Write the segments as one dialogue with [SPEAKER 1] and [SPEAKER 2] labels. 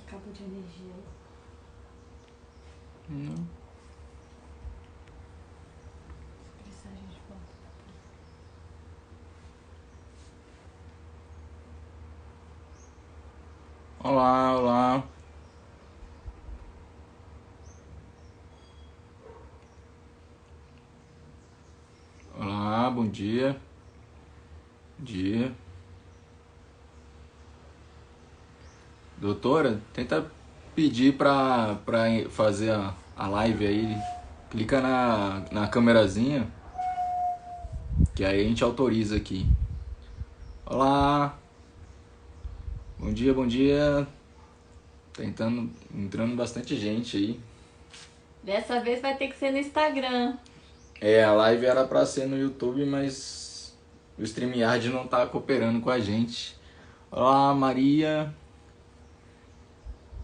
[SPEAKER 1] Cabo de energia.
[SPEAKER 2] Não.
[SPEAKER 1] Se precisar, a gente volta.
[SPEAKER 2] Olá, olá. Olá, bom dia. Bom dia. Doutora, tenta pedir pra fazer a live aí. Clica na câmerazinha, que aí a gente autoriza aqui. Olá, bom dia, bom dia. Entrando bastante gente aí.
[SPEAKER 1] Dessa vez vai ter que ser no Instagram.
[SPEAKER 2] É, a live era pra ser no YouTube, mas o StreamYard não tá cooperando com a gente. Olá, Maria.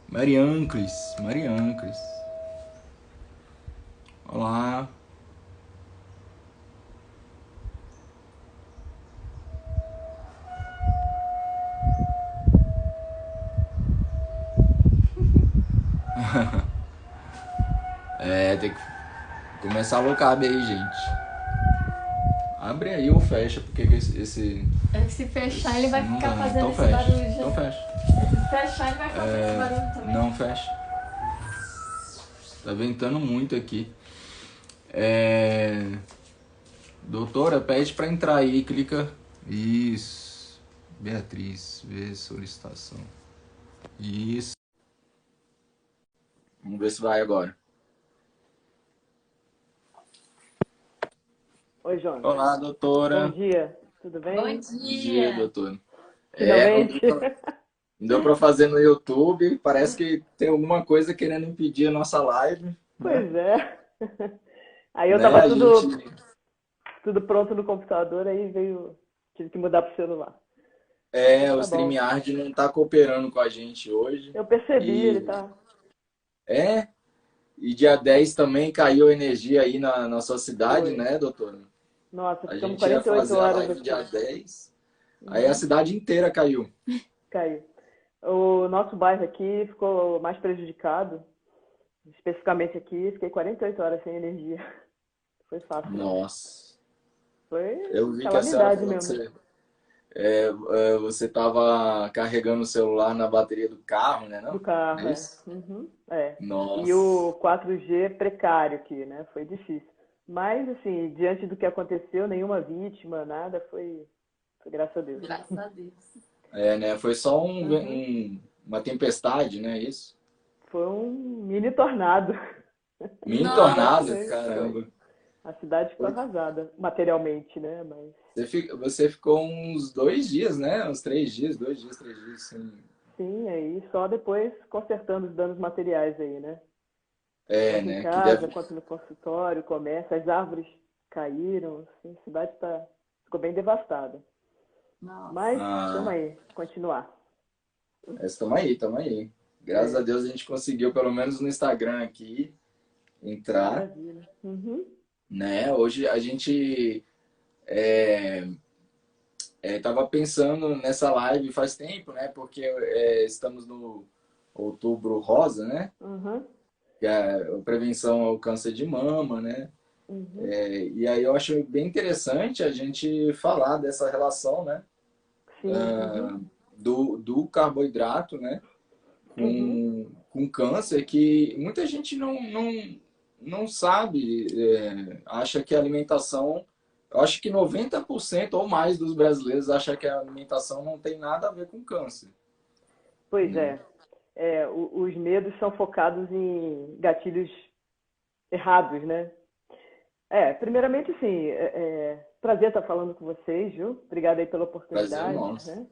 [SPEAKER 2] Marianclis. Marianclis. Olá. É, tem que começar a locabe aí, gente. Abre aí ou fecha, porque que
[SPEAKER 1] Se fechar, ele vai ficar fazendo
[SPEAKER 2] então
[SPEAKER 1] esse
[SPEAKER 2] fecha.
[SPEAKER 1] barulho.
[SPEAKER 2] Então fecha.
[SPEAKER 1] Se fechar, ele vai fazer esse barulho também.
[SPEAKER 2] Não fecha. Tá ventando muito aqui. Doutora, pede pra entrar aí, clica. Isso. Beatriz, vê solicitação. Isso. Vamos ver se vai agora.
[SPEAKER 3] Oi, Jonas.
[SPEAKER 2] Olá, doutora.
[SPEAKER 3] Bom dia, tudo bem?
[SPEAKER 1] Bom
[SPEAKER 2] Bom dia,
[SPEAKER 1] dia.
[SPEAKER 2] doutora.
[SPEAKER 3] Finalmente?
[SPEAKER 2] Não deu pra fazer no YouTube. Parece que tem alguma coisa querendo impedir a nossa live, né?
[SPEAKER 3] Pois é. Aí eu
[SPEAKER 2] Né?
[SPEAKER 3] tava
[SPEAKER 2] A gente.
[SPEAKER 3] tudo pronto no computador, aí tive que mudar pro celular. Mas
[SPEAKER 2] O
[SPEAKER 3] tá bom.
[SPEAKER 2] StreamYard não tá cooperando com a gente hoje.
[SPEAKER 3] Eu percebi, ele
[SPEAKER 2] E
[SPEAKER 3] tá.
[SPEAKER 2] é, e dia 10 também caiu energia aí na sua cidade,
[SPEAKER 3] Foi.
[SPEAKER 2] né, doutora?
[SPEAKER 3] Nossa,
[SPEAKER 2] A
[SPEAKER 3] ficamos
[SPEAKER 2] gente ia
[SPEAKER 3] 48
[SPEAKER 2] fazer a
[SPEAKER 3] horas
[SPEAKER 2] live dia
[SPEAKER 3] aqui.
[SPEAKER 2] 10, aí a
[SPEAKER 3] Uhum.
[SPEAKER 2] cidade inteira caiu.
[SPEAKER 3] Caiu. O nosso bairro aqui ficou mais prejudicado. Especificamente aqui, fiquei 48 horas sem energia. Foi fácil, não.
[SPEAKER 2] Nossa.
[SPEAKER 3] Foi
[SPEAKER 2] Eu vi que a senhora
[SPEAKER 3] calamidade
[SPEAKER 2] falou que
[SPEAKER 3] mesmo.
[SPEAKER 2] você estava carregando o celular na bateria do carro, né?
[SPEAKER 3] Do
[SPEAKER 2] Não? Não
[SPEAKER 3] carro,
[SPEAKER 2] é
[SPEAKER 3] é.
[SPEAKER 2] isso?
[SPEAKER 3] Uhum, é. E o
[SPEAKER 2] Nossa.
[SPEAKER 3] 4G precário aqui, né? Foi difícil. Mas, assim, diante do que aconteceu, nenhuma vítima, nada, foi graças a Deus.
[SPEAKER 1] Graças a Deus.
[SPEAKER 2] Né? Foi só
[SPEAKER 3] Uhum.
[SPEAKER 2] uma tempestade, né? Isso?
[SPEAKER 3] Foi um mini tornado.
[SPEAKER 2] Mini
[SPEAKER 1] Nossa.
[SPEAKER 2] tornado,
[SPEAKER 3] Foi.
[SPEAKER 2] caramba.
[SPEAKER 3] A cidade ficou
[SPEAKER 2] Foi-
[SPEAKER 3] arrasada, materialmente, né? Mas,
[SPEAKER 2] Você ficou uns 2 dias, né? Uns 3 dias, 2 dias, 3 dias, assim.
[SPEAKER 3] sim, aí só depois consertando os danos materiais aí, né? Tanto em
[SPEAKER 2] Né? Que
[SPEAKER 3] casa
[SPEAKER 2] deve.
[SPEAKER 3] quanto no consultório, comércio, as árvores caíram, assim, a cidade ficou bem devastada.
[SPEAKER 1] Nossa.
[SPEAKER 3] Mas,
[SPEAKER 2] Ah,
[SPEAKER 3] estamos aí, continuar.
[SPEAKER 2] estamos aí, estamos aí. Graças a
[SPEAKER 3] É,
[SPEAKER 2] Deus a gente conseguiu, pelo menos no Instagram aqui, entrar,
[SPEAKER 3] maravilha. Uhum.
[SPEAKER 2] né? Hoje a gente tava pensando nessa live faz tempo, né? Porque estamos no Outubro Rosa, né?
[SPEAKER 3] Uhum.
[SPEAKER 2] Que é a prevenção ao câncer de mama, né?
[SPEAKER 3] Uhum.
[SPEAKER 2] E aí eu acho bem interessante a gente falar dessa relação, né?
[SPEAKER 3] Sim. Uhum.
[SPEAKER 2] Do carboidrato, né?
[SPEAKER 3] Uhum.
[SPEAKER 2] Com câncer, que muita gente não sabe, acha que a alimentação. Eu acho que 90% ou mais dos brasileiros acham que a alimentação não tem nada a ver com câncer,
[SPEAKER 3] Pois
[SPEAKER 2] né?
[SPEAKER 3] é. Os medos são focados em gatilhos errados, né? Primeiramente, assim, prazer estar falando com vocês, viu? Obrigada aí pela
[SPEAKER 2] Prazer
[SPEAKER 3] oportunidade,
[SPEAKER 2] nosso.
[SPEAKER 3] né?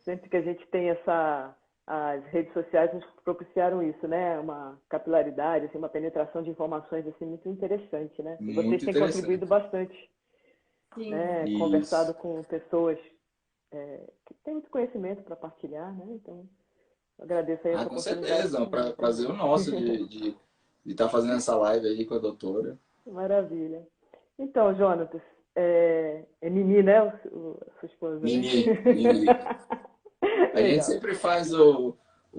[SPEAKER 3] Sempre que a gente tem as redes sociais nos propiciaram isso, né? Uma capilaridade, assim, uma penetração de informações assim muito interessante, né? E vocês
[SPEAKER 2] Muito
[SPEAKER 3] têm contribuído
[SPEAKER 2] interessante.
[SPEAKER 3] bastante,
[SPEAKER 1] Sim.
[SPEAKER 3] né?
[SPEAKER 2] Isso.
[SPEAKER 3] Conversado com pessoas que têm muito conhecimento para partilhar, né? Então, eu agradeço aí
[SPEAKER 2] Ah,
[SPEAKER 3] essa
[SPEAKER 2] com
[SPEAKER 3] oportunidade
[SPEAKER 2] certeza. É um
[SPEAKER 3] também.
[SPEAKER 2] prazer nosso de estar fazendo essa live aí com a doutora.
[SPEAKER 3] Maravilha. Então, Jonatas, é Nini, né? A sua esposa, né?
[SPEAKER 2] Nini, Nini. A gente
[SPEAKER 3] Legal.
[SPEAKER 2] sempre faz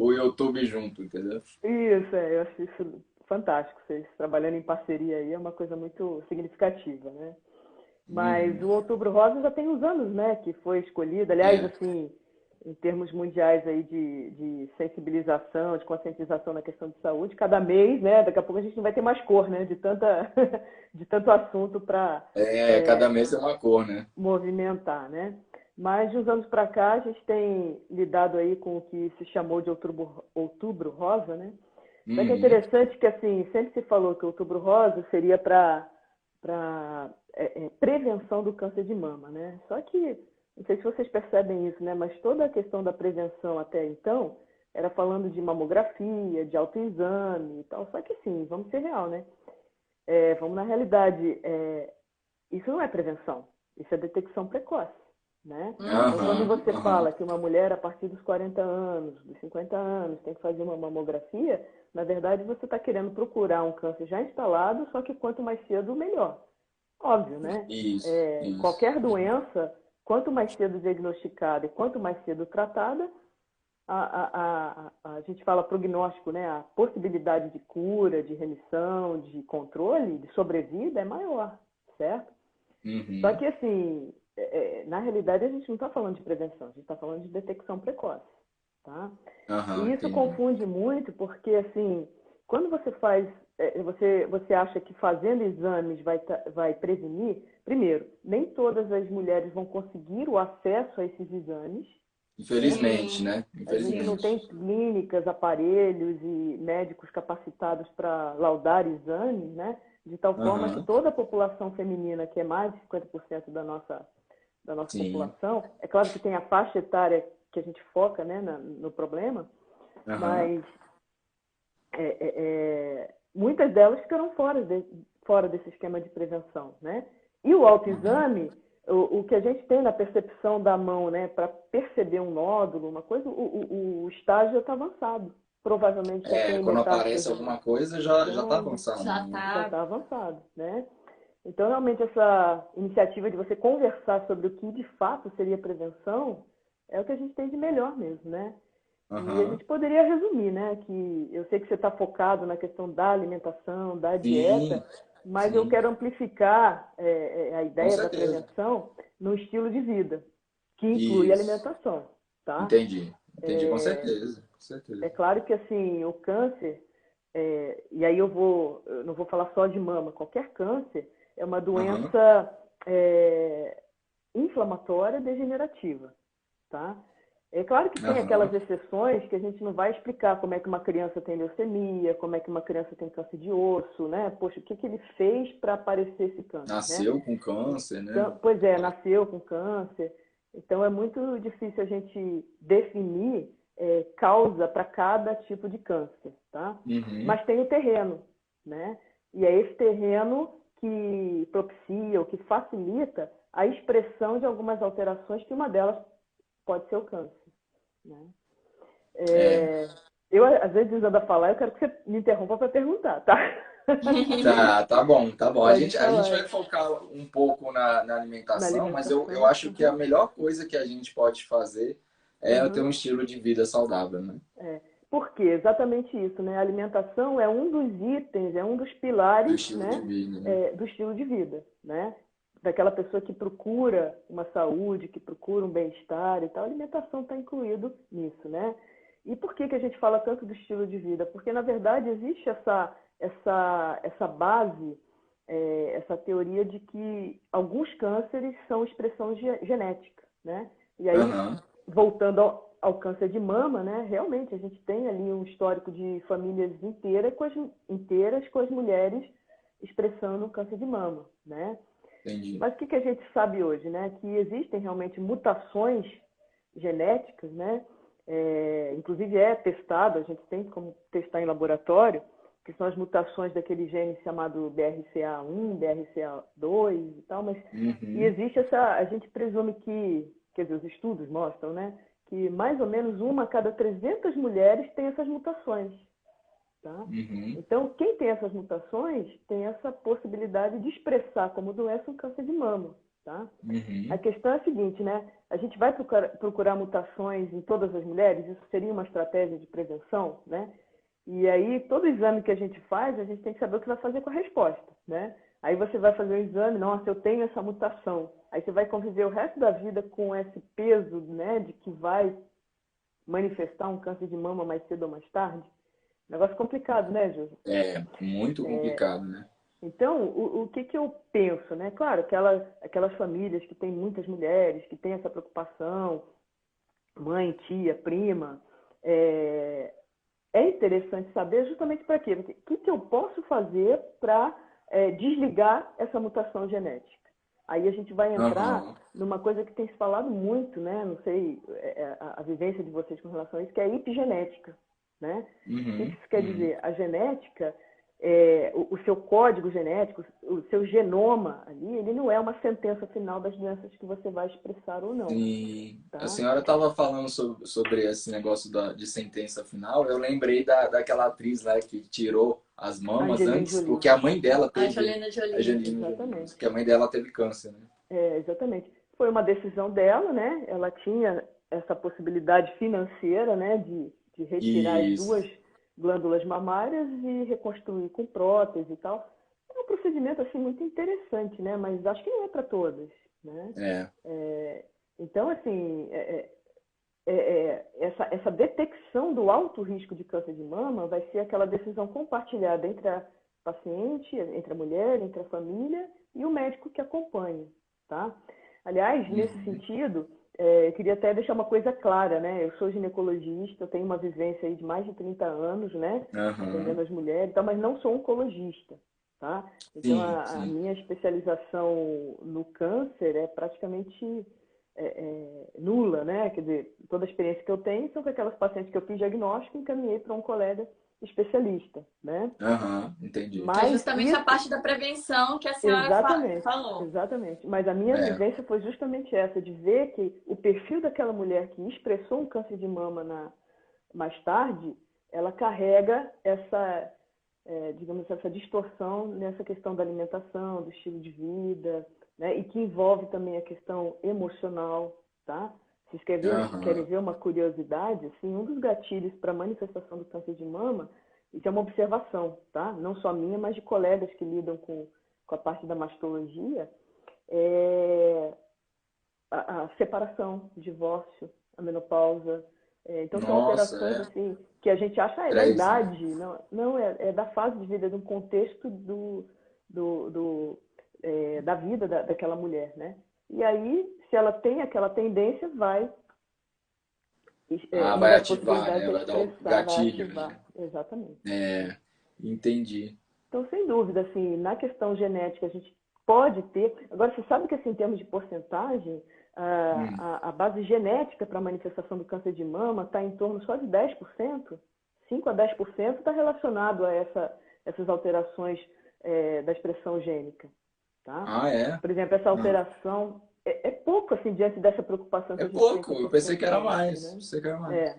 [SPEAKER 2] o YouTube junto, entendeu?
[SPEAKER 3] Isso, eu acho isso fantástico. Vocês trabalhando em parceria aí é uma coisa muito significativa, né? Mas
[SPEAKER 2] Uhum.
[SPEAKER 3] o Outubro Rosa já tem uns anos, né, que foi escolhido. Aliás,
[SPEAKER 2] É,
[SPEAKER 3] assim, em termos mundiais aí de sensibilização, de conscientização na questão de saúde, cada mês, né, daqui a pouco a gente não vai ter mais cor, né, de tanta, de tanto assunto para
[SPEAKER 2] cada mês é uma cor, né?
[SPEAKER 3] movimentar, né? Mas de uns anos para cá a gente tem lidado aí com o que se chamou de Outubro Rosa, né? Só que é
[SPEAKER 2] Uhum.
[SPEAKER 3] interessante que assim sempre se falou que o Outubro Rosa seria para prevenção do câncer de mama, né? Só que não sei se vocês percebem isso, né? Mas toda a questão da prevenção até então era falando de mamografia, de autoexame e tal. Só que sim, vamos ser real, né? Vamos na realidade, isso não é prevenção, isso é detecção precoce, né? Então, quando
[SPEAKER 2] Aham,
[SPEAKER 3] você
[SPEAKER 2] aham.
[SPEAKER 3] fala que uma mulher a partir dos 40 anos, dos 50 anos, tem que fazer uma mamografia, na verdade você está querendo procurar um câncer já instalado, só que quanto mais cedo, melhor. Óbvio, né?
[SPEAKER 2] Isso, isso.
[SPEAKER 3] Qualquer doença, quanto mais cedo diagnosticada e quanto mais cedo tratada, a gente fala prognóstico, né? A possibilidade de cura, de remissão, de controle, de sobrevida é maior, certo? Só
[SPEAKER 2] Uhum.
[SPEAKER 3] que, assim, na realidade, a gente não está falando de prevenção, a gente está falando de detecção precoce, tá?
[SPEAKER 2] Aham,
[SPEAKER 3] E isso
[SPEAKER 2] entendi.
[SPEAKER 3] confunde muito porque, assim, quando você faz, você acha que fazendo exames vai prevenir, primeiro, nem todas as mulheres vão conseguir o acesso a esses exames, certo?
[SPEAKER 2] Infelizmente, né?
[SPEAKER 3] A gente não tem
[SPEAKER 2] Infelizmente.
[SPEAKER 3] clínicas, aparelhos e médicos capacitados para laudar exames, né? De tal forma que
[SPEAKER 2] Aham,
[SPEAKER 3] toda a população feminina, que é mais de 50% da nossa
[SPEAKER 2] sim.
[SPEAKER 3] população, é claro que tem a faixa etária que a gente foca, né, no problema,
[SPEAKER 2] Aham,
[SPEAKER 3] mas muitas delas ficaram fora desse esquema de prevenção, né? E o
[SPEAKER 2] aham.
[SPEAKER 3] autoexame, o que a gente tem na percepção da mão, né, para perceber um nódulo, uma coisa, o estágio já está avançado. Provavelmente já tem
[SPEAKER 2] Quando
[SPEAKER 3] metástase
[SPEAKER 2] aparece
[SPEAKER 3] no
[SPEAKER 2] alguma coisa, já tá
[SPEAKER 3] sangue,
[SPEAKER 2] avançado,
[SPEAKER 1] Já
[SPEAKER 2] né?
[SPEAKER 3] já
[SPEAKER 1] tá.
[SPEAKER 3] está avançado, né? Então, realmente, essa iniciativa de você conversar sobre o que de fato seria prevenção é o que a gente tem de melhor mesmo, né? E a
[SPEAKER 2] Aham.
[SPEAKER 3] gente poderia resumir, né? Que eu sei que você está focado na questão da alimentação, da
[SPEAKER 2] Sim,
[SPEAKER 3] dieta, mas eu
[SPEAKER 2] sim,
[SPEAKER 3] quero amplificar a
[SPEAKER 2] com
[SPEAKER 3] ideia da
[SPEAKER 2] certeza.
[SPEAKER 3] prevenção no estilo de vida, que inclui
[SPEAKER 2] Isso.
[SPEAKER 3] alimentação, tá?
[SPEAKER 2] Entendi. Entendi, com certeza. Com certeza.
[SPEAKER 3] É claro que assim o câncer, e aí eu não vou falar só de mama, qualquer câncer é uma
[SPEAKER 2] Aham.
[SPEAKER 3] doença inflamatória degenerativa, tá? É claro que tem aquelas
[SPEAKER 2] Aham.
[SPEAKER 3] exceções que a gente não vai explicar como é que uma criança tem leucemia, como é que uma criança tem câncer de osso, né? Poxa, o que que ele fez para aparecer esse câncer, né?
[SPEAKER 2] Nasceu com câncer, né?
[SPEAKER 3] Então, pois nasceu com câncer. Então é muito difícil a gente definir causa para cada tipo de câncer, tá?
[SPEAKER 2] Uhum.
[SPEAKER 3] Mas tem o terreno, né? E é esse terreno que propicia ou que facilita a expressão de algumas alterações, que uma delas pode ser o câncer, né?
[SPEAKER 2] É.
[SPEAKER 3] Eu, às vezes, usando a falar, eu quero que você me interrompa para perguntar, tá?
[SPEAKER 2] Tá bom, tá bom.
[SPEAKER 3] Pode
[SPEAKER 2] A gente
[SPEAKER 3] falar.
[SPEAKER 2] vai focar um pouco na
[SPEAKER 3] Na
[SPEAKER 2] alimentação, mas eu
[SPEAKER 3] alimentação.
[SPEAKER 2] acho que a melhor coisa que a gente pode fazer é ter
[SPEAKER 3] Uhum.
[SPEAKER 2] um estilo de vida saudável, né?
[SPEAKER 3] É. Por quê? Exatamente isso, né? A alimentação é um dos itens, é um dos
[SPEAKER 2] Do
[SPEAKER 3] pilares,
[SPEAKER 2] estilo de
[SPEAKER 3] né,
[SPEAKER 2] vida, né?
[SPEAKER 3] do estilo de vida, né? Daquela pessoa que procura uma saúde, que procura um bem-estar e tal, a alimentação está incluído nisso, né? E por que que a gente fala tanto do estilo de vida? Porque, na verdade, existe essa base, essa teoria de que alguns cânceres são expressão genética, né? E aí,
[SPEAKER 2] Aham,
[SPEAKER 3] voltando ao câncer de mama, né? Realmente a gente tem ali um histórico de famílias inteiras com as mulheres expressando o câncer de mama, né?
[SPEAKER 2] entendi.
[SPEAKER 3] Mas o que que a gente sabe hoje, né? Que existem realmente mutações genéticas, né? Inclusive é testado, a gente tem como testar em laboratório, que são as mutações daquele gene chamado BRCA1, BRCA2 e tal, e
[SPEAKER 2] Uhum,
[SPEAKER 3] existe a gente presume que, quer dizer, os estudos mostram, né, que mais ou menos uma a cada 300 mulheres tem essas mutações, tá?
[SPEAKER 2] uhum,
[SPEAKER 3] Então, quem tem essas mutações tem essa possibilidade de expressar como doença um câncer de mama, tá? A
[SPEAKER 2] Uhum.
[SPEAKER 3] questão é a seguinte, né? A gente vai procurar mutações em todas as mulheres, isso seria uma estratégia de prevenção, né? E aí, todo exame que a gente faz, a gente tem que saber o que vai fazer com a resposta, né? Aí você vai fazer um exame, nossa, eu tenho essa mutação. Aí você vai conviver o resto da vida com esse peso, né, de que vai manifestar um câncer de mama mais cedo ou mais tarde. Negócio complicado, né, Júlio?
[SPEAKER 2] É muito complicado, né?
[SPEAKER 3] Então, o que que eu penso, né? Claro, aquelas famílias que têm muitas mulheres, que têm essa preocupação, mãe, tia, prima, é, é interessante saber justamente para quê? Porque o que que eu posso fazer para desligar essa mutação genética? Aí a gente vai entrar
[SPEAKER 2] Aham.
[SPEAKER 3] numa coisa que tem se falado muito, né? Não sei a vivência de vocês com relação a isso, que é a epigenética, né? O que que
[SPEAKER 2] Uhum.
[SPEAKER 3] isso quer
[SPEAKER 2] Uhum.
[SPEAKER 3] dizer? A genética, o seu código genético, o seu genoma ali, ele não é uma sentença final das doenças que você vai expressar ou não,
[SPEAKER 2] Sim. A
[SPEAKER 3] tá?
[SPEAKER 2] senhora estava falando sobre esse negócio de sentença final. Eu lembrei daquela atriz lá que tirou as mamas
[SPEAKER 3] Angelina
[SPEAKER 2] antes,
[SPEAKER 3] Jolie.
[SPEAKER 2] porque a mãe dela
[SPEAKER 1] A
[SPEAKER 2] teve.
[SPEAKER 1] Angelina
[SPEAKER 2] A
[SPEAKER 1] Jolie.
[SPEAKER 2] Angelina Jolie,
[SPEAKER 3] Exatamente.
[SPEAKER 2] que a mãe dela teve câncer, né?
[SPEAKER 3] Exatamente. Foi uma decisão dela, né? Ela tinha essa possibilidade financeira, né, de retirar as duas
[SPEAKER 2] Isso.
[SPEAKER 3] glândulas mamárias e reconstruir com prótese e tal. É um procedimento assim muito interessante, né? Mas acho que não é para todas, né?
[SPEAKER 2] É.
[SPEAKER 3] Então, assim, essa detecção do alto risco de câncer de mama vai ser aquela decisão compartilhada entre a paciente, entre a mulher, entre a família e o médico que acompanha, tá? Aliás, nesse
[SPEAKER 2] Uhum.
[SPEAKER 3] sentido, eu queria até deixar uma coisa clara, né? Eu sou ginecologista, eu tenho uma vivência aí de mais de 30 anos, né? Atendendo
[SPEAKER 2] Aham.
[SPEAKER 3] as mulheres, então, mas não sou oncologista, tá? Então,
[SPEAKER 2] Sim,
[SPEAKER 3] a
[SPEAKER 2] sim.
[SPEAKER 3] minha especialização no câncer é praticamente nula, né? Quer dizer, toda a experiência que eu tenho são com aquelas pacientes que eu fiz diagnóstico e encaminhei para um colega especialista, né?
[SPEAKER 2] Aham, entendi.
[SPEAKER 1] Que é
[SPEAKER 3] Mas
[SPEAKER 1] justamente a
[SPEAKER 3] isso,
[SPEAKER 1] parte da prevenção que a senhora
[SPEAKER 3] exatamente,
[SPEAKER 1] falou.
[SPEAKER 3] exatamente. Mas a minha
[SPEAKER 2] É.
[SPEAKER 3] vivência foi justamente essa, de ver que o perfil daquela mulher que expressou um câncer de mama mais tarde, ela carrega essa, digamos, essa distorção nessa questão da alimentação, do estilo de vida, né? E que envolve também a questão emocional, tá? Vocês querem
[SPEAKER 2] Aham.
[SPEAKER 3] ver uma curiosidade? Assim, um dos gatilhos para a manifestação do câncer de mama, isso é uma observação, tá? Não só minha, mas de colegas que lidam com a parte da mastologia, é a separação, o divórcio, a menopausa. Então, são
[SPEAKER 2] Nossa,
[SPEAKER 3] alterações assim que a gente acha é da
[SPEAKER 2] estresse, né?
[SPEAKER 3] idade, não é da fase de vida, de um contexto da vida daquela mulher, né? E aí, se ela tem aquela tendência,
[SPEAKER 2] Ah,
[SPEAKER 3] uma
[SPEAKER 2] vai
[SPEAKER 3] das
[SPEAKER 2] ativar,
[SPEAKER 3] possibilidades
[SPEAKER 2] né?
[SPEAKER 3] é
[SPEAKER 2] Vai dar o
[SPEAKER 3] expressar, vai
[SPEAKER 2] gatilho,
[SPEAKER 3] ativar,
[SPEAKER 2] né?
[SPEAKER 3] exatamente.
[SPEAKER 2] É, entendi.
[SPEAKER 3] Então, sem dúvida, assim, na questão genética, a gente pode ter. Agora, você sabe que, assim, em termos de porcentagem,
[SPEAKER 2] Hum.
[SPEAKER 3] a base genética para a manifestação do câncer de mama está em torno só de 10%. 5 a 10% está relacionado a essas alterações da expressão gênica. Tá?
[SPEAKER 2] Ah, é?
[SPEAKER 3] Por exemplo, essa
[SPEAKER 2] Não.
[SPEAKER 3] alteração é pouco, assim, diante dessa preocupação
[SPEAKER 2] É
[SPEAKER 3] que a gente tem
[SPEAKER 2] pouco,
[SPEAKER 3] com a
[SPEAKER 2] eu pensei que era
[SPEAKER 3] porcentagem,
[SPEAKER 2] mais.
[SPEAKER 3] né?
[SPEAKER 2] Pensei que era mais.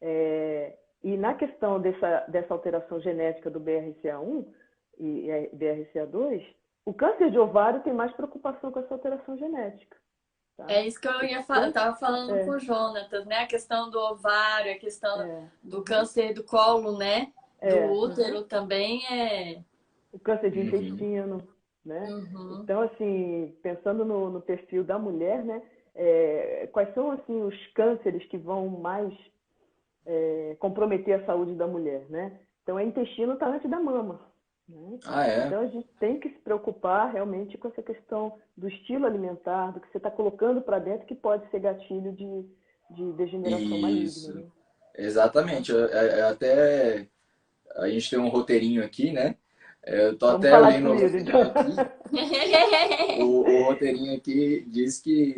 [SPEAKER 3] É, e na questão dessa alteração genética do BRCA1 e BRCA2, o câncer de ovário tem mais preocupação com essa alteração genética. Tá?
[SPEAKER 1] É isso que eu ia falar. Eu
[SPEAKER 3] Tanto,
[SPEAKER 1] tava falando com
[SPEAKER 3] é,
[SPEAKER 1] o Jonatas, né? A questão do ovário, a questão do
[SPEAKER 3] uhum,
[SPEAKER 1] câncer do colo, né? Do
[SPEAKER 3] uhum.
[SPEAKER 1] útero também é.
[SPEAKER 3] O câncer de
[SPEAKER 2] Uhum.
[SPEAKER 3] intestino, né?
[SPEAKER 1] Uhum.
[SPEAKER 3] Então, assim, pensando no perfil da mulher, né? Quais são, assim, os cânceres que vão mais comprometer a saúde da mulher, né? Então, o intestino está antes da mama, né?
[SPEAKER 2] Ah, é?
[SPEAKER 3] Então, a gente tem que se preocupar realmente com essa questão do estilo alimentar, do que você está colocando para dentro, que pode ser gatilho de degeneração maligna,
[SPEAKER 2] Isso.
[SPEAKER 3] né? Tá?
[SPEAKER 2] Exatamente. Até a gente tem um roteirinho aqui, né? Eu tô
[SPEAKER 3] Vamos
[SPEAKER 2] até
[SPEAKER 3] falar de
[SPEAKER 2] lendo o
[SPEAKER 3] comida, então.
[SPEAKER 2] roteirinho aqui. O roteirinho aqui diz que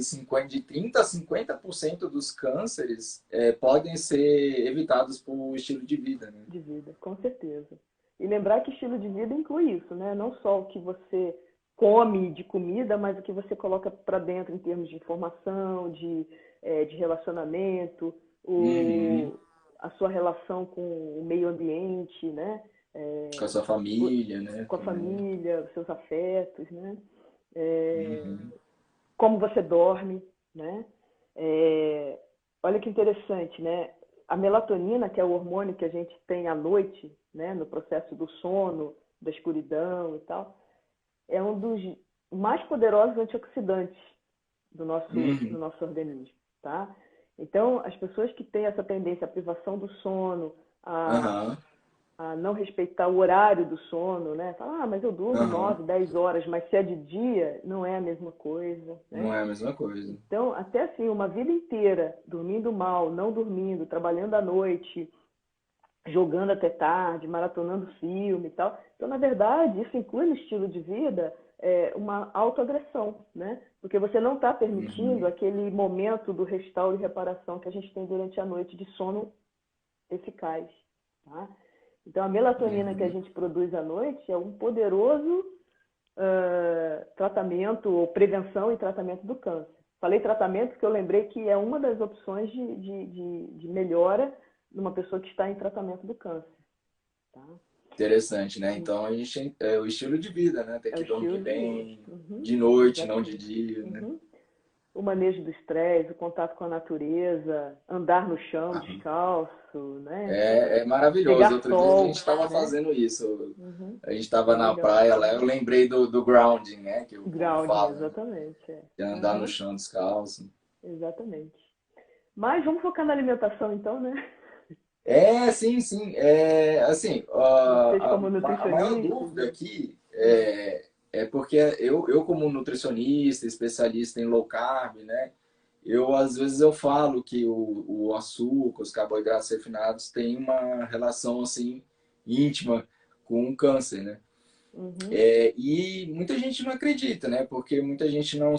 [SPEAKER 2] 30 a 50% dos cânceres podem ser evitados por estilo de vida, né?
[SPEAKER 3] De vida, com certeza. E lembrar que estilo de vida inclui isso, né? Não só o que você come de comida, mas o que você coloca para dentro em termos de informação, de relacionamento,
[SPEAKER 2] Uhum.
[SPEAKER 3] a sua relação com o meio ambiente, né?
[SPEAKER 2] Com a
[SPEAKER 3] É,
[SPEAKER 2] sua família, né?
[SPEAKER 3] com a
[SPEAKER 2] Também.
[SPEAKER 3] família, os seus afetos, né? É,
[SPEAKER 2] Uhum.
[SPEAKER 3] como você dorme, né? Olha que interessante, né? A melatonina, que é o hormônio que a gente tem à noite, né, no processo do sono, da escuridão e tal, é um dos mais poderosos antioxidantes do
[SPEAKER 2] Uhum.
[SPEAKER 3] nosso organismo, tá? Então, as pessoas que têm essa tendência à privação do sono, a,
[SPEAKER 2] Aham.
[SPEAKER 3] a não respeitar o horário do sono, né? Fala, mas eu durmo
[SPEAKER 2] Aham.
[SPEAKER 3] 9, 10 horas, mas se é de dia, não é a mesma coisa, né?
[SPEAKER 2] Não é a mesma coisa.
[SPEAKER 3] Então, até assim, uma vida inteira dormindo mal, não dormindo, trabalhando à noite, jogando até tarde, maratonando filme e tal. Então, na verdade, isso inclui no estilo de vida uma autoagressão, né? Porque você não está permitindo
[SPEAKER 2] Uhum.
[SPEAKER 3] aquele momento do restauro e reparação que a gente tem durante a noite de sono eficaz, tá? Então, a melatonina que a
[SPEAKER 2] Uhum.
[SPEAKER 3] gente produz à noite é um poderoso tratamento ou prevenção e tratamento do câncer. Falei tratamento porque eu lembrei que é uma das opções de melhora numa pessoa que está em tratamento do câncer. Tá?
[SPEAKER 2] Interessante, né? Então a gente é o estilo de vida, né? Tem
[SPEAKER 3] É o
[SPEAKER 2] que dormir
[SPEAKER 3] estilo de vida.
[SPEAKER 2] bem
[SPEAKER 3] Uhum,
[SPEAKER 2] de noite, não de
[SPEAKER 3] exatamente.
[SPEAKER 2] dia, né?
[SPEAKER 3] Uhum. O manejo do estresse, o contato com a natureza, andar no chão
[SPEAKER 2] Aham.
[SPEAKER 3] descalço, né?
[SPEAKER 2] É maravilhoso.
[SPEAKER 3] Pegar
[SPEAKER 2] Outro dia a gente
[SPEAKER 3] sol,
[SPEAKER 2] estava
[SPEAKER 3] né?
[SPEAKER 2] fazendo isso.
[SPEAKER 3] Uhum.
[SPEAKER 2] A gente
[SPEAKER 3] É
[SPEAKER 2] estava na
[SPEAKER 3] legal.
[SPEAKER 2] praia lá, eu
[SPEAKER 3] Uhum.
[SPEAKER 2] lembrei do grounding, né? Que o povo
[SPEAKER 3] Grounding,
[SPEAKER 2] fala, né?
[SPEAKER 3] exatamente. É.
[SPEAKER 2] De andar no
[SPEAKER 3] Uhum.
[SPEAKER 2] chão descalço.
[SPEAKER 3] Exatamente. Mas vamos focar na alimentação então, né?
[SPEAKER 2] É, sim, sim. É, assim,
[SPEAKER 3] Vocês como
[SPEAKER 2] a maior
[SPEAKER 3] nutricionistas,
[SPEAKER 2] dúvida
[SPEAKER 3] né?
[SPEAKER 2] aqui
[SPEAKER 3] Uhum.
[SPEAKER 2] é porque eu como nutricionista, especialista em low carb, né? Às vezes eu falo que o açúcar, os carboidratos refinados têm uma relação, assim, íntima com o câncer, né?
[SPEAKER 3] Uhum.
[SPEAKER 2] E muita gente não acredita, né? Porque muita gente não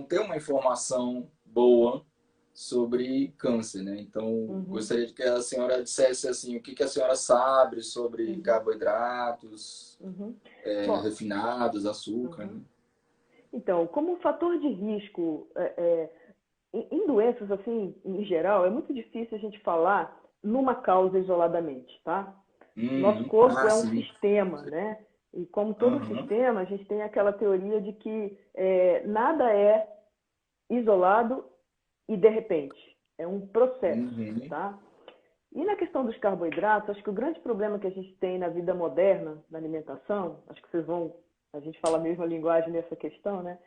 [SPEAKER 2] tem uma informação boa sobre câncer, né? Então,
[SPEAKER 3] Uhum.
[SPEAKER 2] gostaria de que a senhora dissesse assim, o que que a senhora sabe sobre
[SPEAKER 3] Uhum.
[SPEAKER 2] carboidratos,
[SPEAKER 3] Uhum. Bom,
[SPEAKER 2] refinados, açúcar,
[SPEAKER 3] uhum.
[SPEAKER 2] né?
[SPEAKER 3] Então, como fator de risco em doenças assim, em geral, é muito difícil a gente falar numa causa isoladamente, tá? Nosso corpo
[SPEAKER 2] Ah,
[SPEAKER 3] é um
[SPEAKER 2] sim.
[SPEAKER 3] sistema, né? E como todo
[SPEAKER 2] Aham.
[SPEAKER 3] sistema, a gente tem aquela teoria de que nada é isolado e de repente. É um processo,
[SPEAKER 2] Uhum.
[SPEAKER 3] tá? E na questão dos carboidratos, acho que o grande problema que a gente tem na vida moderna, na alimentação, acho que a gente fala a mesma linguagem nessa questão, né?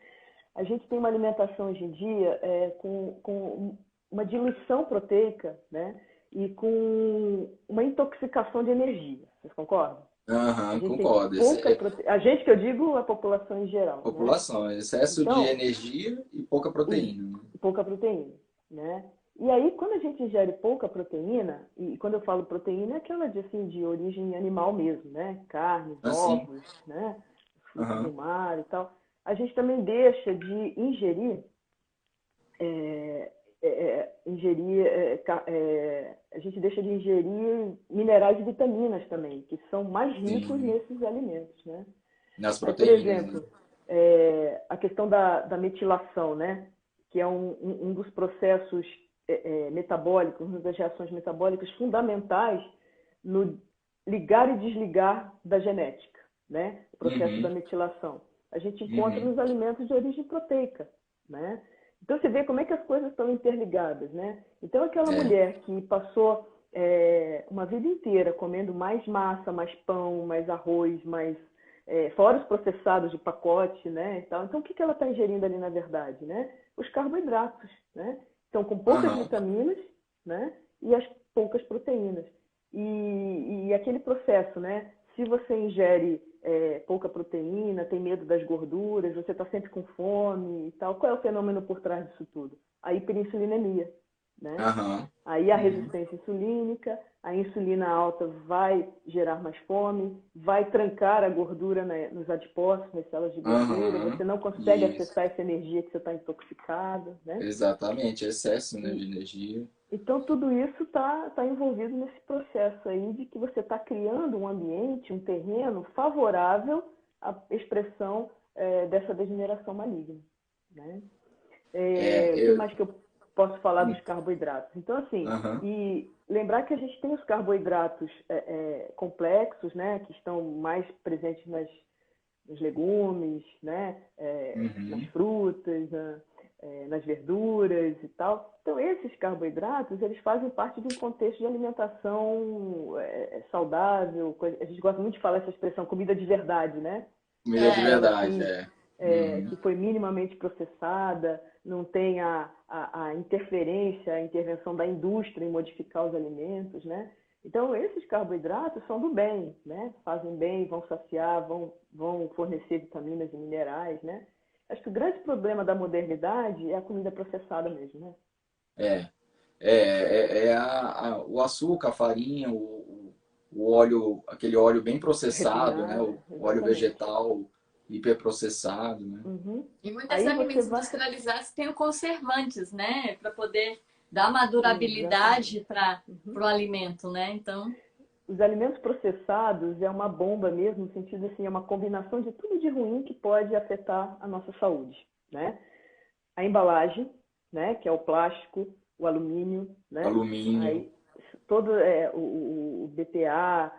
[SPEAKER 3] A gente tem uma alimentação hoje em dia com uma diluição proteica, né? E com uma intoxicação de energia. Vocês concordam? A
[SPEAKER 2] Aham,
[SPEAKER 3] gente tem
[SPEAKER 2] concordo.
[SPEAKER 3] pouca proteína. A gente que eu digo a população em geral, né?
[SPEAKER 2] População, excesso de
[SPEAKER 3] Então,
[SPEAKER 2] energia e pouca
[SPEAKER 3] isso,
[SPEAKER 2] proteína, né?
[SPEAKER 3] pouca proteína, né? E aí, quando a gente ingere pouca proteína, e quando eu falo proteína, é aquela assim, de origem animal mesmo, né? Carnes,
[SPEAKER 2] Assim.
[SPEAKER 3] ovos, né? Frutos do
[SPEAKER 2] Aham.
[SPEAKER 3] mar e tal. A gente também deixa de ingerir, é, a gente deixa de ingerir minerais e vitaminas também, que são mais ricos
[SPEAKER 2] Sim.
[SPEAKER 3] nesses alimentos, né?
[SPEAKER 2] Nas
[SPEAKER 3] Aí, por
[SPEAKER 2] proteínas, né?
[SPEAKER 3] exemplo, a questão da metilação, né? Que é um dos processos metabólicos, uma das reações metabólicas fundamentais no ligar e desligar da genética, né? O processo da
[SPEAKER 2] Uhum.
[SPEAKER 3] metilação. A gente encontra
[SPEAKER 2] Uhum.
[SPEAKER 3] nos alimentos de origem proteica, né? Então você vê como é que as coisas estão interligadas, né? Então aquela
[SPEAKER 2] É.
[SPEAKER 3] mulher que passou uma vida inteira comendo mais massa, mais pão, mais arroz, mais fora os processados de pacote, né? E tal. Então, o que ela está ingerindo ali na verdade, né? Os carboidratos, né? Então, com poucas
[SPEAKER 2] Aham.
[SPEAKER 3] vitaminas, né? E as poucas proteínas. E aquele processo, né? Se você ingere pouca proteína, tem medo das gorduras, você está sempre com fome e tal, qual é o fenômeno por trás disso tudo? A hiperinsulinemia, né?
[SPEAKER 2] Aham.
[SPEAKER 3] Aí a
[SPEAKER 2] Uhum.
[SPEAKER 3] resistência insulínica, a insulina alta vai gerar mais fome, vai trancar a gordura nos adipócitos, nas células de gordura, você
[SPEAKER 2] Aham.
[SPEAKER 3] não consegue
[SPEAKER 2] Isso.
[SPEAKER 3] acessar essa energia que você está intoxicado, né?
[SPEAKER 2] Exatamente. Excesso, né,
[SPEAKER 3] E,
[SPEAKER 2] de energia.
[SPEAKER 3] então tudo isso está envolvido nesse processo aí de que você está criando um ambiente, um terreno favorável à expressão dessa degeneração maligna, né? O que
[SPEAKER 2] Eu.
[SPEAKER 3] mais que eu posso falar dos carboidratos? Então, assim,
[SPEAKER 2] Aham.
[SPEAKER 3] e lembrar que a gente tem os carboidratos complexos, né, que estão mais presentes nos legumes, né? Nas
[SPEAKER 2] Uhum.
[SPEAKER 3] frutas, nas verduras e tal. Então, esses carboidratos, eles fazem parte de um contexto de alimentação saudável. A gente gosta muito de falar essa expressão, comida de verdade, né?
[SPEAKER 2] Comida de
[SPEAKER 1] É,
[SPEAKER 3] Aquela
[SPEAKER 2] verdade,
[SPEAKER 3] assim,
[SPEAKER 2] é. Uhum.
[SPEAKER 3] que foi minimamente processada, não tem a interferência, a intervenção da indústria em modificar os alimentos, né? Então, esses carboidratos são do bem, né? Fazem bem, vão saciar, vão fornecer vitaminas e minerais, né? Acho que o grande problema da modernidade é a comida processada mesmo, né?
[SPEAKER 2] É. O açúcar, a farinha, o óleo, aquele óleo bem processado, né?
[SPEAKER 3] Refinada,
[SPEAKER 2] O óleo
[SPEAKER 3] exatamente.
[SPEAKER 2] vegetal hiperprocessado, né?
[SPEAKER 3] Uhum.
[SPEAKER 1] e muitos
[SPEAKER 3] Aí você
[SPEAKER 1] alimentos
[SPEAKER 3] vai.
[SPEAKER 1] industrializados têm conservantes, né? Para poder dar uma
[SPEAKER 3] Exatamente.
[SPEAKER 1] durabilidade para
[SPEAKER 3] Uhum.
[SPEAKER 1] o alimento, né? Então,
[SPEAKER 3] Os alimentos processados é uma bomba mesmo, no sentido assim, é uma combinação de tudo de ruim que pode afetar a nossa saúde, né? A embalagem, né, que é o plástico, o alumínio, né?
[SPEAKER 2] Alumínio.
[SPEAKER 3] Aí todo o BPA,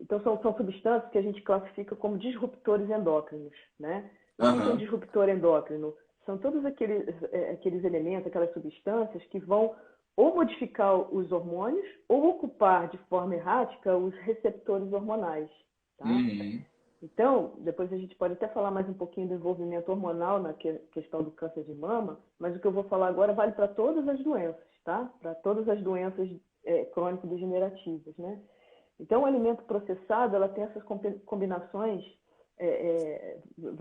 [SPEAKER 3] então são substâncias que a gente classifica como disruptores endócrinos, né? O que é um
[SPEAKER 2] Aham.
[SPEAKER 3] disruptor endócrino? São todos aqueles elementos, aquelas substâncias que vão ou modificar os hormônios ou ocupar de forma errática os receptores hormonais, tá?
[SPEAKER 2] Uhum.
[SPEAKER 3] Então, depois a gente pode até falar mais um pouquinho do envolvimento hormonal na questão do câncer de mama, mas o que eu vou falar agora vale para todas as doenças, tá? Para todas as doenças crônico-degenerativas, né? Então, o alimento processado, ela tem essas combinações,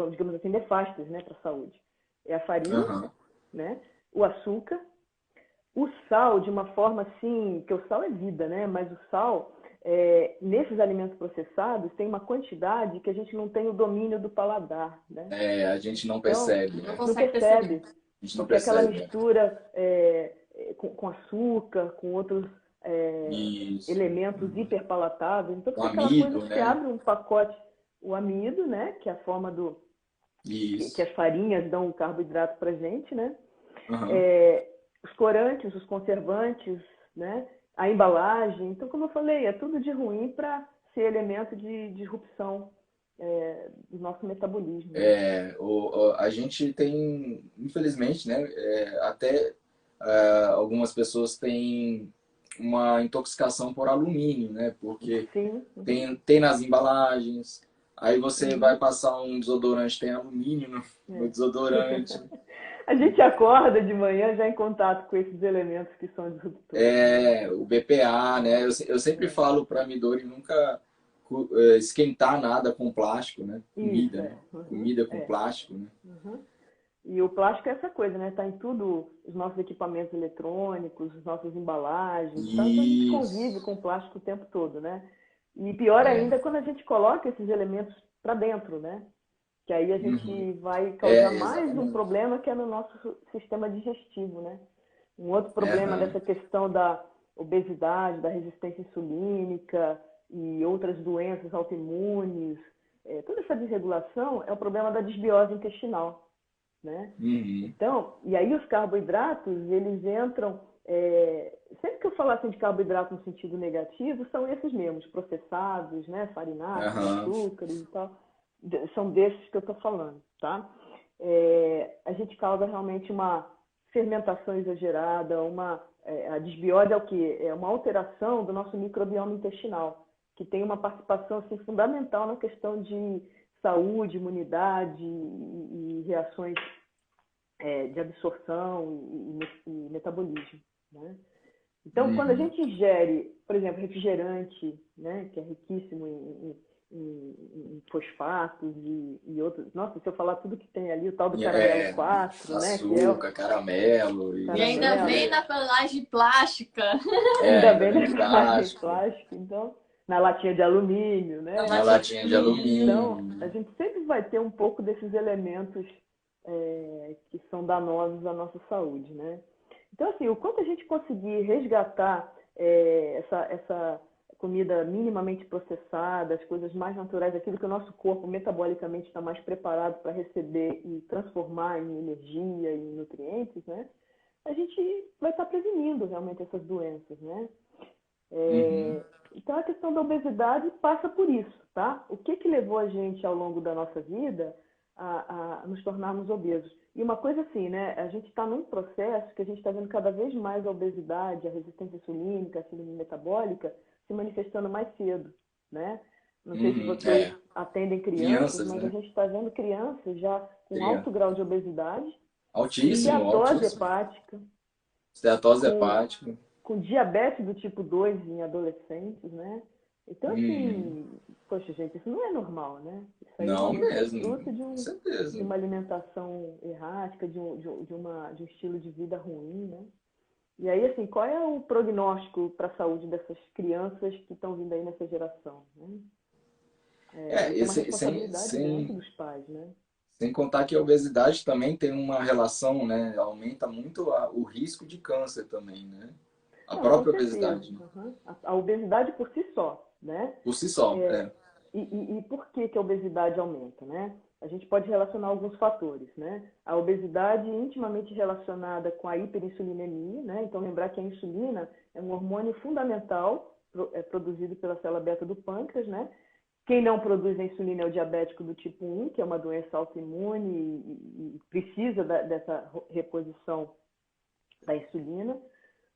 [SPEAKER 3] digamos assim, nefastas, né, para a saúde. É a farinha,
[SPEAKER 2] Aham.
[SPEAKER 3] né? O açúcar, o sal, de uma forma assim, que o sal é vida, né? Mas o sal, nesses alimentos processados, tem uma quantidade que a gente não tem o domínio do paladar, né?
[SPEAKER 2] É, a gente não
[SPEAKER 3] Então,
[SPEAKER 2] percebe,
[SPEAKER 1] não
[SPEAKER 2] né?
[SPEAKER 3] não
[SPEAKER 1] consegue perceber.
[SPEAKER 3] percebe,
[SPEAKER 2] A gente não
[SPEAKER 3] porque aquela
[SPEAKER 2] percebe.
[SPEAKER 3] mistura com açúcar, com outros
[SPEAKER 2] Isso.
[SPEAKER 3] elementos hiperpalatáveis, então
[SPEAKER 2] O
[SPEAKER 3] fica aquela coisa
[SPEAKER 2] amido,
[SPEAKER 3] que você
[SPEAKER 2] né?
[SPEAKER 3] abre um pacote, o amido, né? Que é a forma que
[SPEAKER 2] Isso.
[SPEAKER 3] as farinhas dão o carboidrato para gente, né?
[SPEAKER 2] Aham.
[SPEAKER 3] É, os corantes, os conservantes, né? A embalagem. Então, como eu falei, é tudo de ruim para ser elemento de disrupção do nosso metabolismo, né?
[SPEAKER 2] A gente tem, infelizmente, né? Até algumas pessoas têm uma intoxicação por alumínio, né? Porque
[SPEAKER 3] Sim. Uhum,
[SPEAKER 2] tem nas embalagens. Aí você vai
[SPEAKER 3] uhum,
[SPEAKER 2] passar um desodorante, tem alumínio no
[SPEAKER 3] é.
[SPEAKER 2] desodorante.
[SPEAKER 3] A gente acorda de manhã já em contato com esses elementos que são disruptores, né?
[SPEAKER 2] O BPA, né? Eu sempre
[SPEAKER 3] É.
[SPEAKER 2] falo para Midori nunca esquentar nada com plástico, né?
[SPEAKER 3] Isso,
[SPEAKER 2] Comida, né?
[SPEAKER 3] Uhum,
[SPEAKER 2] Comida com plástico, né?
[SPEAKER 3] uhum. E o plástico é essa coisa, né? Está em tudo, os nossos equipamentos eletrônicos, as nossas embalagens e tal. Então a gente convive
[SPEAKER 2] Isso.
[SPEAKER 3] com o plástico o tempo todo, né? E pior
[SPEAKER 2] É.
[SPEAKER 3] ainda quando a gente coloca esses elementos para dentro, né? Que aí a
[SPEAKER 2] Uhum.
[SPEAKER 3] gente vai causar mais um
[SPEAKER 2] Exatamente.
[SPEAKER 3] problema que é no nosso sistema digestivo, né? Um outro problema
[SPEAKER 2] Aham.
[SPEAKER 3] dessa questão da obesidade, da resistência insulínica e outras doenças autoimunes, toda essa desregulação é o problema da desbiose intestinal, né?
[SPEAKER 2] Uhum.
[SPEAKER 3] Então, e aí os carboidratos, eles entram, sempre que eu falar assim de carboidrato no sentido negativo, são esses mesmos, processados, né, farinados,
[SPEAKER 2] Aham.
[SPEAKER 3] açúcares e tal, são desses que eu estou falando, tá? A gente causa realmente uma fermentação exagerada, a desbiose é o quê? É uma alteração do nosso microbioma intestinal, que tem uma participação assim, fundamental na questão de saúde, imunidade e reações de absorção e metabolismo, né? Então, quando a
[SPEAKER 2] Uhum.
[SPEAKER 3] gente ingere, por exemplo, refrigerante, né, que é riquíssimo em fosfatos e outros. Nossa, se eu falar tudo que tem ali, o tal do
[SPEAKER 2] E
[SPEAKER 3] caramelo 4, né, que é o
[SPEAKER 2] açúcar, caramelo,
[SPEAKER 1] E
[SPEAKER 2] isso
[SPEAKER 1] ainda
[SPEAKER 3] caramelo,
[SPEAKER 1] vem na embalagem plástica,
[SPEAKER 3] ainda
[SPEAKER 2] ainda
[SPEAKER 3] bem
[SPEAKER 2] vem
[SPEAKER 3] na
[SPEAKER 2] em
[SPEAKER 3] embalagem
[SPEAKER 2] plástico,
[SPEAKER 3] plástica, então, na latinha de alumínio,
[SPEAKER 1] na
[SPEAKER 3] né?
[SPEAKER 2] na
[SPEAKER 1] latinha de
[SPEAKER 2] latinha de
[SPEAKER 1] alumínio.
[SPEAKER 3] Então, a
[SPEAKER 2] alumínio.
[SPEAKER 3] gente sempre vai ter um pouco desses elementos que são danosos à nossa saúde, né? Então, assim, o quanto a gente conseguir resgatar essa comida minimamente processada, as coisas mais naturais, aquilo que o nosso corpo metabolicamente está mais preparado para receber e transformar em energia e em nutrientes, né? A gente vai estar prevenindo realmente essas doenças, né?
[SPEAKER 2] Uhum.
[SPEAKER 3] Então, a questão da obesidade passa por isso, tá? O que levou a gente ao longo da nossa vida a nos tornarmos obesos? E uma coisa assim, né? A gente está num processo que a gente está vendo cada vez mais a obesidade, a resistência insulínica, a síndrome metabólica se manifestando mais cedo, né? Não sei se vocês
[SPEAKER 2] É,
[SPEAKER 3] atendem crianças,
[SPEAKER 2] crianças,
[SPEAKER 3] mas a
[SPEAKER 2] né?
[SPEAKER 3] gente está vendo crianças já com alto
[SPEAKER 2] Criança.
[SPEAKER 3] grau de obesidade, com
[SPEAKER 2] Altíssimo,
[SPEAKER 3] esteatose
[SPEAKER 2] altíssimo.
[SPEAKER 3] hepática,
[SPEAKER 2] Esteatose
[SPEAKER 3] com,
[SPEAKER 2] hepática.
[SPEAKER 3] com diabetes do tipo 2 em adolescentes, né? Então,
[SPEAKER 2] Uhum.
[SPEAKER 3] assim, poxa, gente, isso não é normal, né? Isso aí
[SPEAKER 2] Não
[SPEAKER 3] realmente é
[SPEAKER 2] mesmo,
[SPEAKER 3] fruto
[SPEAKER 2] com
[SPEAKER 3] de
[SPEAKER 2] certeza.
[SPEAKER 3] uma alimentação errática, de um estilo de vida ruim, né? E aí, assim, qual é o prognóstico para a saúde dessas crianças que estão vindo aí nessa geração, né?
[SPEAKER 2] É,
[SPEAKER 3] Isso é
[SPEAKER 2] e
[SPEAKER 3] uma responsabilidade grande dos pais, né?
[SPEAKER 2] sem contar que a obesidade também tem uma relação, né? Aumenta muito o risco de câncer também, né? A
[SPEAKER 3] Não, com
[SPEAKER 2] própria
[SPEAKER 3] certeza.
[SPEAKER 2] obesidade, né?
[SPEAKER 3] Uhum. A obesidade por si só, né?
[SPEAKER 2] Por si só,
[SPEAKER 3] É,
[SPEAKER 2] é.
[SPEAKER 3] e por que a obesidade aumenta, né? A gente pode relacionar alguns fatores, né? A obesidade é intimamente relacionada com a hiperinsulinemia, né? Então, lembrar que a insulina é um hormônio fundamental produzido pela célula beta do pâncreas, né? Quem não produz a insulina é o diabético do tipo 1, que é uma doença autoimune e precisa dessa reposição da insulina.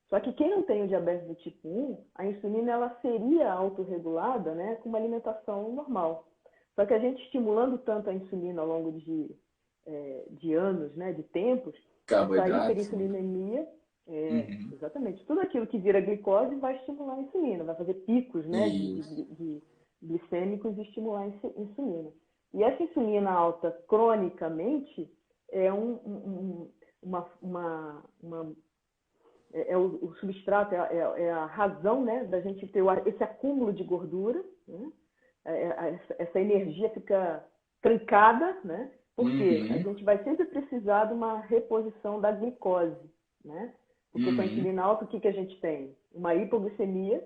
[SPEAKER 3] Só que quem não tem o diabetes do tipo 1, a insulina ela seria autorregulada, né, com uma alimentação normal. Só que a gente estimulando tanto a insulina ao longo de anos, né, de tempos, essa
[SPEAKER 2] Carboidratos, né?
[SPEAKER 3] hiperinsulinemia,
[SPEAKER 2] Uhum.
[SPEAKER 3] exatamente, tudo aquilo que vira glicose vai estimular a insulina, vai fazer picos, né,
[SPEAKER 2] Isso.
[SPEAKER 3] de glicêmicos e estimular a insulina. E essa insulina alta cronicamente é uma o substrato, é a razão, né, da gente ter esse acúmulo de gordura, né? Essa energia fica trancada, né? Porque a
[SPEAKER 2] Uhum.
[SPEAKER 3] gente vai sempre precisar de uma reposição da glicose, né? Porque com a
[SPEAKER 2] Uhum.
[SPEAKER 3] insulina alta, o que a gente tem? Uma hipoglicemia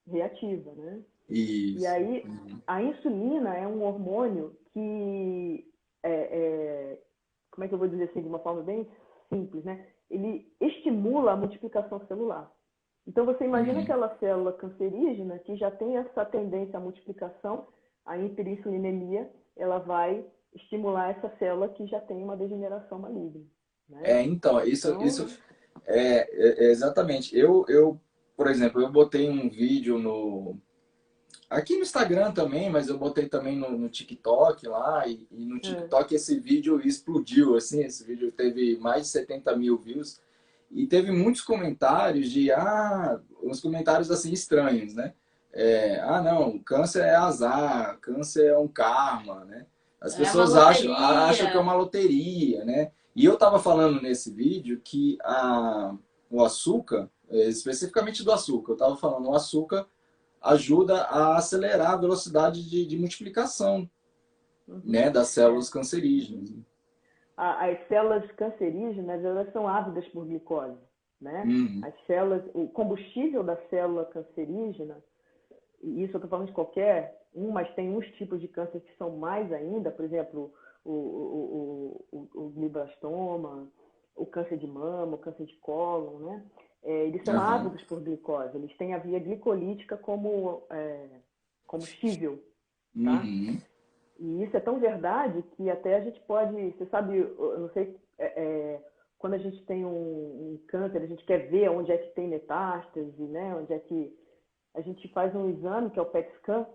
[SPEAKER 3] reativa, né? E
[SPEAKER 2] Isso.
[SPEAKER 3] aí,
[SPEAKER 2] Uhum.
[SPEAKER 3] a insulina é um hormônio que, é, é, como é que eu vou dizer assim, de uma forma bem simples, né? Ele estimula a multiplicação celular. Então, você imagina
[SPEAKER 2] Uhum.
[SPEAKER 3] aquela célula cancerígena que já tem essa tendência à multiplicação, a hiperinsulinemia, ela vai estimular essa célula que já tem uma degeneração maligna, né?
[SPEAKER 2] Então, isso
[SPEAKER 3] Então,
[SPEAKER 2] é exatamente. Por exemplo, eu botei um vídeo no aqui no Instagram também, mas eu botei também no TikTok lá, e no
[SPEAKER 3] é,
[SPEAKER 2] TikTok esse vídeo explodiu, assim, esse vídeo teve mais de 70 mil views, e teve muitos comentários uns comentários assim estranhos, né? Não, câncer é azar, câncer é um karma, né? As
[SPEAKER 1] É uma
[SPEAKER 2] pessoas acham que é
[SPEAKER 1] loteria.
[SPEAKER 2] uma loteria, né? E eu tava falando nesse vídeo que o açúcar, especificamente do açúcar, eu tava falando, o açúcar ajuda a acelerar a velocidade de multiplicação,
[SPEAKER 3] uhum,
[SPEAKER 2] né, das
[SPEAKER 3] é.
[SPEAKER 2] células cancerígenas.
[SPEAKER 3] As células cancerígenas, elas são ávidas por glicose, né?
[SPEAKER 2] Uhum.
[SPEAKER 3] As células, o combustível da célula cancerígena, e isso eu estou falando de qualquer um, mas tem uns tipos de câncer que são mais ainda, por exemplo, o glioblastoma, o câncer de mama, o câncer de cólon, né? Eles são
[SPEAKER 2] Aham.
[SPEAKER 3] ávidos por glicose, eles têm a via glicolítica como combustível, tá?
[SPEAKER 2] Uhum.
[SPEAKER 3] E isso é tão verdade que até a gente pode, você sabe, eu não sei, quando a gente tem um câncer, a gente quer ver onde é que tem metástase, né? Onde é que a gente faz um exame que é o PET scan,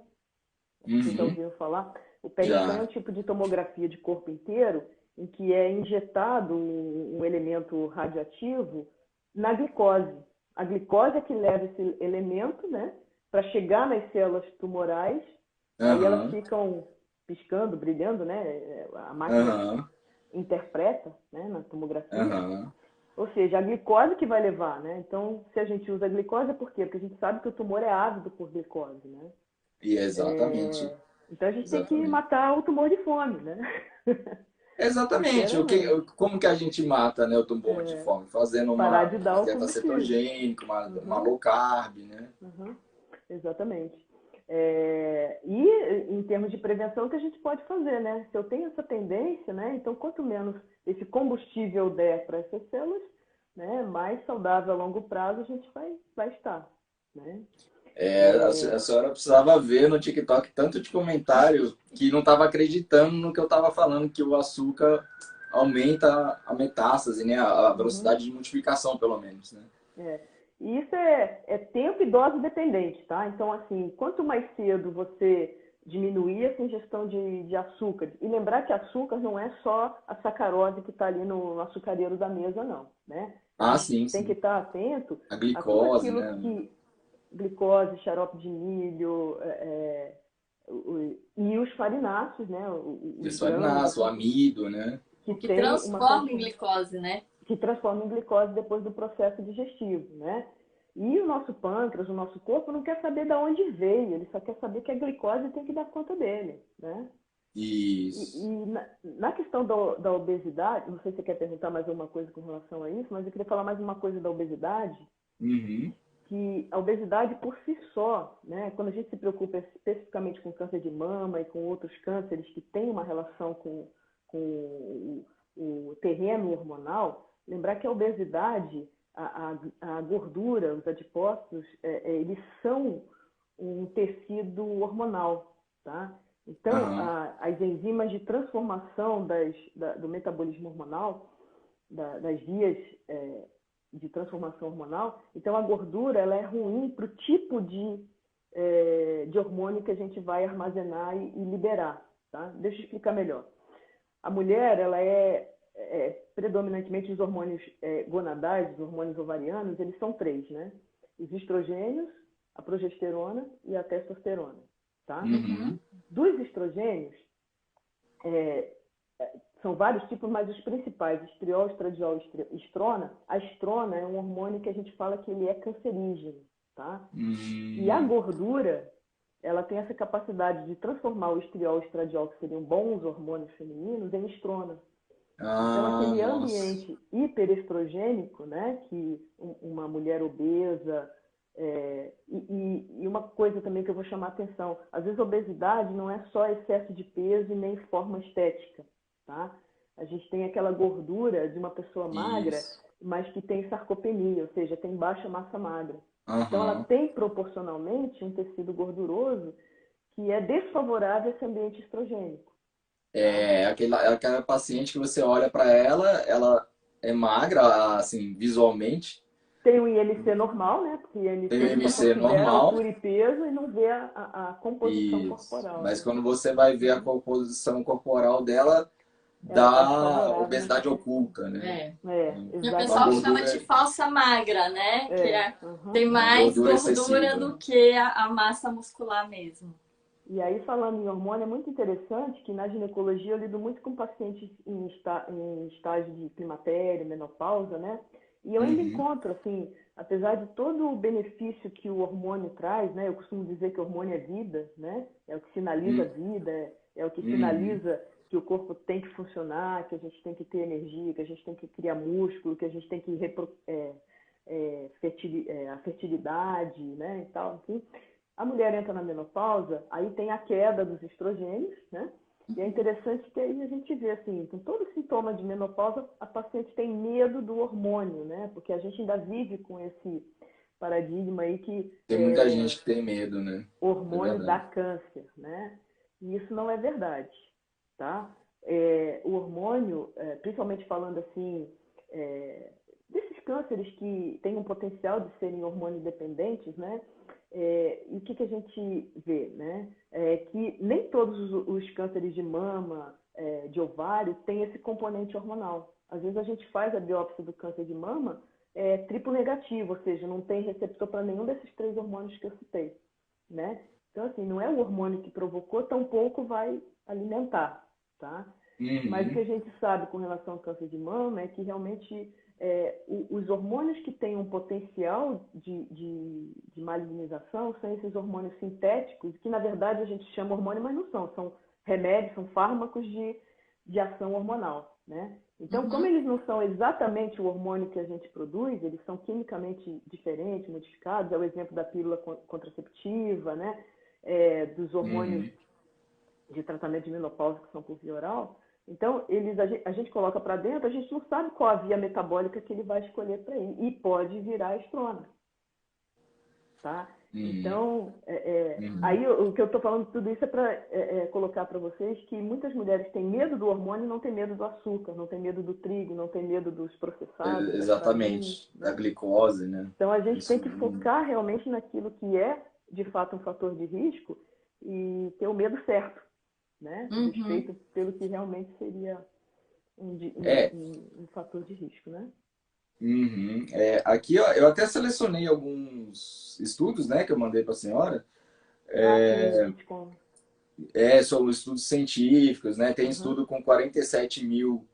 [SPEAKER 3] vocês já
[SPEAKER 2] Uhum.
[SPEAKER 3] ouviram falar? O PET scan é
[SPEAKER 2] Já.
[SPEAKER 3] um tipo de tomografia de corpo inteiro em que é injetado um elemento radioativo na glicose. A glicose é que leva esse elemento, né, para chegar nas células tumorais, aí elas
[SPEAKER 2] Aham.
[SPEAKER 3] ficam piscando, brilhando, né? A máquina
[SPEAKER 2] Aham.
[SPEAKER 3] interpreta, né, na tomografia.
[SPEAKER 2] Aham.
[SPEAKER 3] Ou seja, a glicose que vai levar, né? Então, se a gente usa a glicose, é por quê? Porque a gente sabe que o tumor é ávido por glicose, né?
[SPEAKER 2] E exatamente.
[SPEAKER 3] Então a gente tem que
[SPEAKER 2] Exatamente.
[SPEAKER 3] matar o tumor de fome, né?
[SPEAKER 2] Exatamente.
[SPEAKER 3] Sinceramente.
[SPEAKER 2] Como que a gente mata, né, o tumor de fome? Fazendo
[SPEAKER 3] Parar
[SPEAKER 2] uma
[SPEAKER 3] de dar o
[SPEAKER 2] dieta
[SPEAKER 3] combustível.
[SPEAKER 2] cetogênica, uma
[SPEAKER 3] Uhum,
[SPEAKER 2] low carb, né?
[SPEAKER 3] uhum, exatamente. E em termos de prevenção, o que a gente pode fazer, né? Se eu tenho essa tendência, né? Então, quanto menos esse combustível der para essas células, né? Mais saudável a longo prazo a gente vai estar, né?
[SPEAKER 2] A senhora precisava ver no TikTok tanto de comentário que não estava acreditando no que eu estava falando, que o açúcar aumenta a metástase, né? A
[SPEAKER 3] Uhum.
[SPEAKER 2] velocidade de multiplicação, pelo menos, né?
[SPEAKER 3] É. E isso é tempo e dose dependente, tá? Então, assim, quanto mais cedo você diminuir essa ingestão de açúcar, e lembrar que açúcar não é só a sacarose que está ali no açucareiro da mesa, não, né? A
[SPEAKER 2] Ah,
[SPEAKER 3] gente
[SPEAKER 2] sim,
[SPEAKER 3] tem que
[SPEAKER 2] sim.
[SPEAKER 3] estar atento
[SPEAKER 2] A
[SPEAKER 3] a tudo
[SPEAKER 2] glicose,
[SPEAKER 3] aquilo
[SPEAKER 2] né?
[SPEAKER 3] que glicose, xarope de milho, e os farináceos, né? Os grãos,
[SPEAKER 2] Desfarináceo, o
[SPEAKER 3] assim,
[SPEAKER 2] amido, né?
[SPEAKER 3] que
[SPEAKER 1] O que
[SPEAKER 3] tem uma
[SPEAKER 1] transforma em
[SPEAKER 3] transformação
[SPEAKER 1] glicose, né?
[SPEAKER 3] que transforma em glicose depois do processo digestivo, né? E o nosso pâncreas, o nosso corpo não quer saber de onde veio, ele só quer saber que a glicose tem que dar conta dele, né?
[SPEAKER 2] Isso.
[SPEAKER 3] E na questão da obesidade, não sei se você quer perguntar mais alguma coisa com relação a isso, mas eu queria falar mais uma coisa da obesidade,
[SPEAKER 2] Uhum.
[SPEAKER 3] que a obesidade por si só, né, quando a gente se preocupa especificamente com câncer de mama e com outros cânceres que têm uma relação com o terreno hormonal, lembrar que a obesidade, a gordura, os adipócitos, eles são um tecido hormonal, tá? Então,
[SPEAKER 2] Aham.
[SPEAKER 3] as enzimas de transformação do metabolismo hormonal, das vias de transformação hormonal. Então, a gordura ela é ruim para o tipo de hormônio que a gente vai armazenar e liberar. Tá? Deixa eu explicar melhor. A mulher ela predominantemente os hormônios gonadais, os hormônios ovarianos, eles são três, né? Os estrogênios, a progesterona e a testosterona. Tá?
[SPEAKER 2] Uhum.
[SPEAKER 3] Dos estrogênios, é, são vários tipos, mas os principais, estriol, estradiol, estrona. A estrona é um hormônio que a gente fala que ele é cancerígeno, tá? E a
[SPEAKER 2] Hum.
[SPEAKER 3] gordura, ela tem essa capacidade de transformar o estriol e o estradiol, que seriam bons hormônios femininos, em estrona. Então,
[SPEAKER 2] Ah,
[SPEAKER 3] aquele
[SPEAKER 2] nossa.
[SPEAKER 3] ambiente hiperestrogênico, né, que uma mulher obesa, e uma coisa também que eu vou chamar a atenção, às vezes a obesidade não é só excesso de peso e nem forma estética, tá? A gente tem aquela gordura de uma pessoa magra,
[SPEAKER 2] Isso.
[SPEAKER 3] mas que tem sarcopenia, ou seja, tem baixa massa magra. Então, ela
[SPEAKER 2] Aham.
[SPEAKER 3] tem proporcionalmente um tecido gorduroso que é desfavorável a esse ambiente estrogênico, tá?
[SPEAKER 2] Aquela paciente que você olha para ela é magra, assim, visualmente,
[SPEAKER 3] Tem o IMC normal, né? Porque o IMC
[SPEAKER 2] tem o
[SPEAKER 3] ele só
[SPEAKER 2] MC
[SPEAKER 3] considera
[SPEAKER 2] normal,
[SPEAKER 3] altura e peso e não vê a composição
[SPEAKER 2] isso.
[SPEAKER 3] corporal,
[SPEAKER 2] Mas
[SPEAKER 3] né?
[SPEAKER 2] quando você vai ver a
[SPEAKER 3] Uhum.
[SPEAKER 2] composição corporal dela,
[SPEAKER 3] Ela está
[SPEAKER 2] dá
[SPEAKER 3] desfavorável nesse
[SPEAKER 2] obesidade
[SPEAKER 3] sentido.
[SPEAKER 2] oculta, né?
[SPEAKER 1] É. E o
[SPEAKER 2] Uma
[SPEAKER 1] pessoal
[SPEAKER 3] Exatamente.
[SPEAKER 1] chama de
[SPEAKER 2] gordura,
[SPEAKER 1] falsa magra, né? Tem
[SPEAKER 3] Uhum.
[SPEAKER 2] uma
[SPEAKER 1] mais
[SPEAKER 2] gordura
[SPEAKER 1] gordura
[SPEAKER 2] excessiva.
[SPEAKER 1] do que a massa muscular mesmo.
[SPEAKER 3] E aí, falando em hormônio, é muito interessante que na ginecologia eu lido muito com pacientes em estágio de climatério, menopausa, né? E eu ainda
[SPEAKER 2] Uhum,
[SPEAKER 3] encontro, assim, apesar de todo o benefício que o hormônio traz, né? Eu costumo dizer que o hormônio é vida, né? É o que sinaliza a
[SPEAKER 2] uhum,
[SPEAKER 3] vida, é o que
[SPEAKER 2] uhum.
[SPEAKER 3] sinaliza que o corpo tem que funcionar, que a gente tem que ter energia, que a gente tem que criar músculo, que a gente tem que a fertilidade, né? E tal, enfim. A mulher entra na menopausa, aí tem a queda dos estrogênios, né? E é interessante que aí a gente vê, assim, com todo sintoma de menopausa, a paciente tem medo do hormônio, né? Porque a gente ainda vive com esse paradigma aí que
[SPEAKER 2] Tem muita gente que tem medo, né? É
[SPEAKER 3] hormônio dá
[SPEAKER 2] verdade.
[SPEAKER 3] câncer, né? E isso não é verdade, tá? O hormônio, principalmente falando assim, desses cânceres que têm um potencial de serem hormônio dependentes, né? E o que a gente vê, né? Que nem todos os cânceres de mama, de ovário, têm esse componente hormonal. Às vezes a gente faz a biópsia do câncer de mama triplo negativo, ou seja, não tem receptor para nenhum desses três hormônios que eu citei, né? Então, assim, não é o hormônio que provocou, tampouco vai alimentar, tá? Mas o que
[SPEAKER 2] Uhum.
[SPEAKER 3] a gente sabe com relação ao câncer de mama é que realmente os hormônios que têm um potencial de malignização são esses hormônios sintéticos, que na verdade a gente chama hormônio, mas não são. São remédios, são fármacos de ação hormonal, né? Então, como
[SPEAKER 1] Uhum.
[SPEAKER 3] eles não são exatamente o hormônio que a gente produz, eles são quimicamente diferentes, modificados, é o exemplo da pílula contraceptiva, né? Dos hormônios
[SPEAKER 2] Uhum.
[SPEAKER 3] de tratamento de menopausa que são por via oral. Então, a gente coloca para dentro, a gente não sabe qual a via metabólica que ele vai escolher para ir. E pode virar estrona, tá?
[SPEAKER 2] Uhum.
[SPEAKER 3] Então,
[SPEAKER 2] Uhum.
[SPEAKER 3] aí o que eu estou falando tudo isso é para colocar para vocês que muitas mulheres têm medo do hormônio, não têm medo do açúcar, não têm medo do trigo, não têm medo dos processados, das farinhas,
[SPEAKER 2] Exatamente. Da
[SPEAKER 3] né?
[SPEAKER 2] glicose, né?
[SPEAKER 3] Então, a gente tem que
[SPEAKER 2] Insulina.
[SPEAKER 3] focar realmente naquilo que é, de fato, um fator de risco e ter o medo certo, né? A
[SPEAKER 1] Uhum.
[SPEAKER 3] despeito pelo que realmente seria
[SPEAKER 2] É,
[SPEAKER 3] um fator de risco, né?
[SPEAKER 2] uhum. Aqui ó, eu até selecionei alguns estudos, né, que eu mandei para a senhora.
[SPEAKER 3] Ah, sim, os sitcoms.
[SPEAKER 2] São estudos científicos, né? Tem
[SPEAKER 3] Aham,
[SPEAKER 2] estudo com 47 mil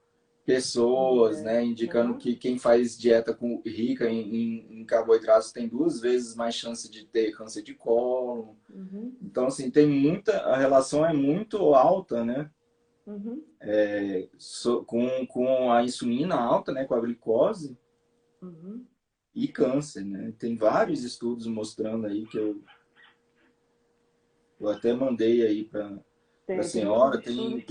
[SPEAKER 2] pessoas, né?
[SPEAKER 3] mulheres.
[SPEAKER 2] Indicando
[SPEAKER 3] Aham,
[SPEAKER 2] que quem faz dieta rica em carboidratos tem 2 vezes mais chance de ter câncer de cólon.
[SPEAKER 3] uhum,
[SPEAKER 2] Então, assim, a relação é muito alta, né?
[SPEAKER 3] uhum,
[SPEAKER 2] Com a insulina alta, né? Com a glicose
[SPEAKER 3] uhum.
[SPEAKER 2] e câncer, né? Tem vários
[SPEAKER 3] É,
[SPEAKER 2] estudos mostrando aí que eu até mandei aí para a
[SPEAKER 3] tem muitos
[SPEAKER 2] senhora.
[SPEAKER 3] estudos.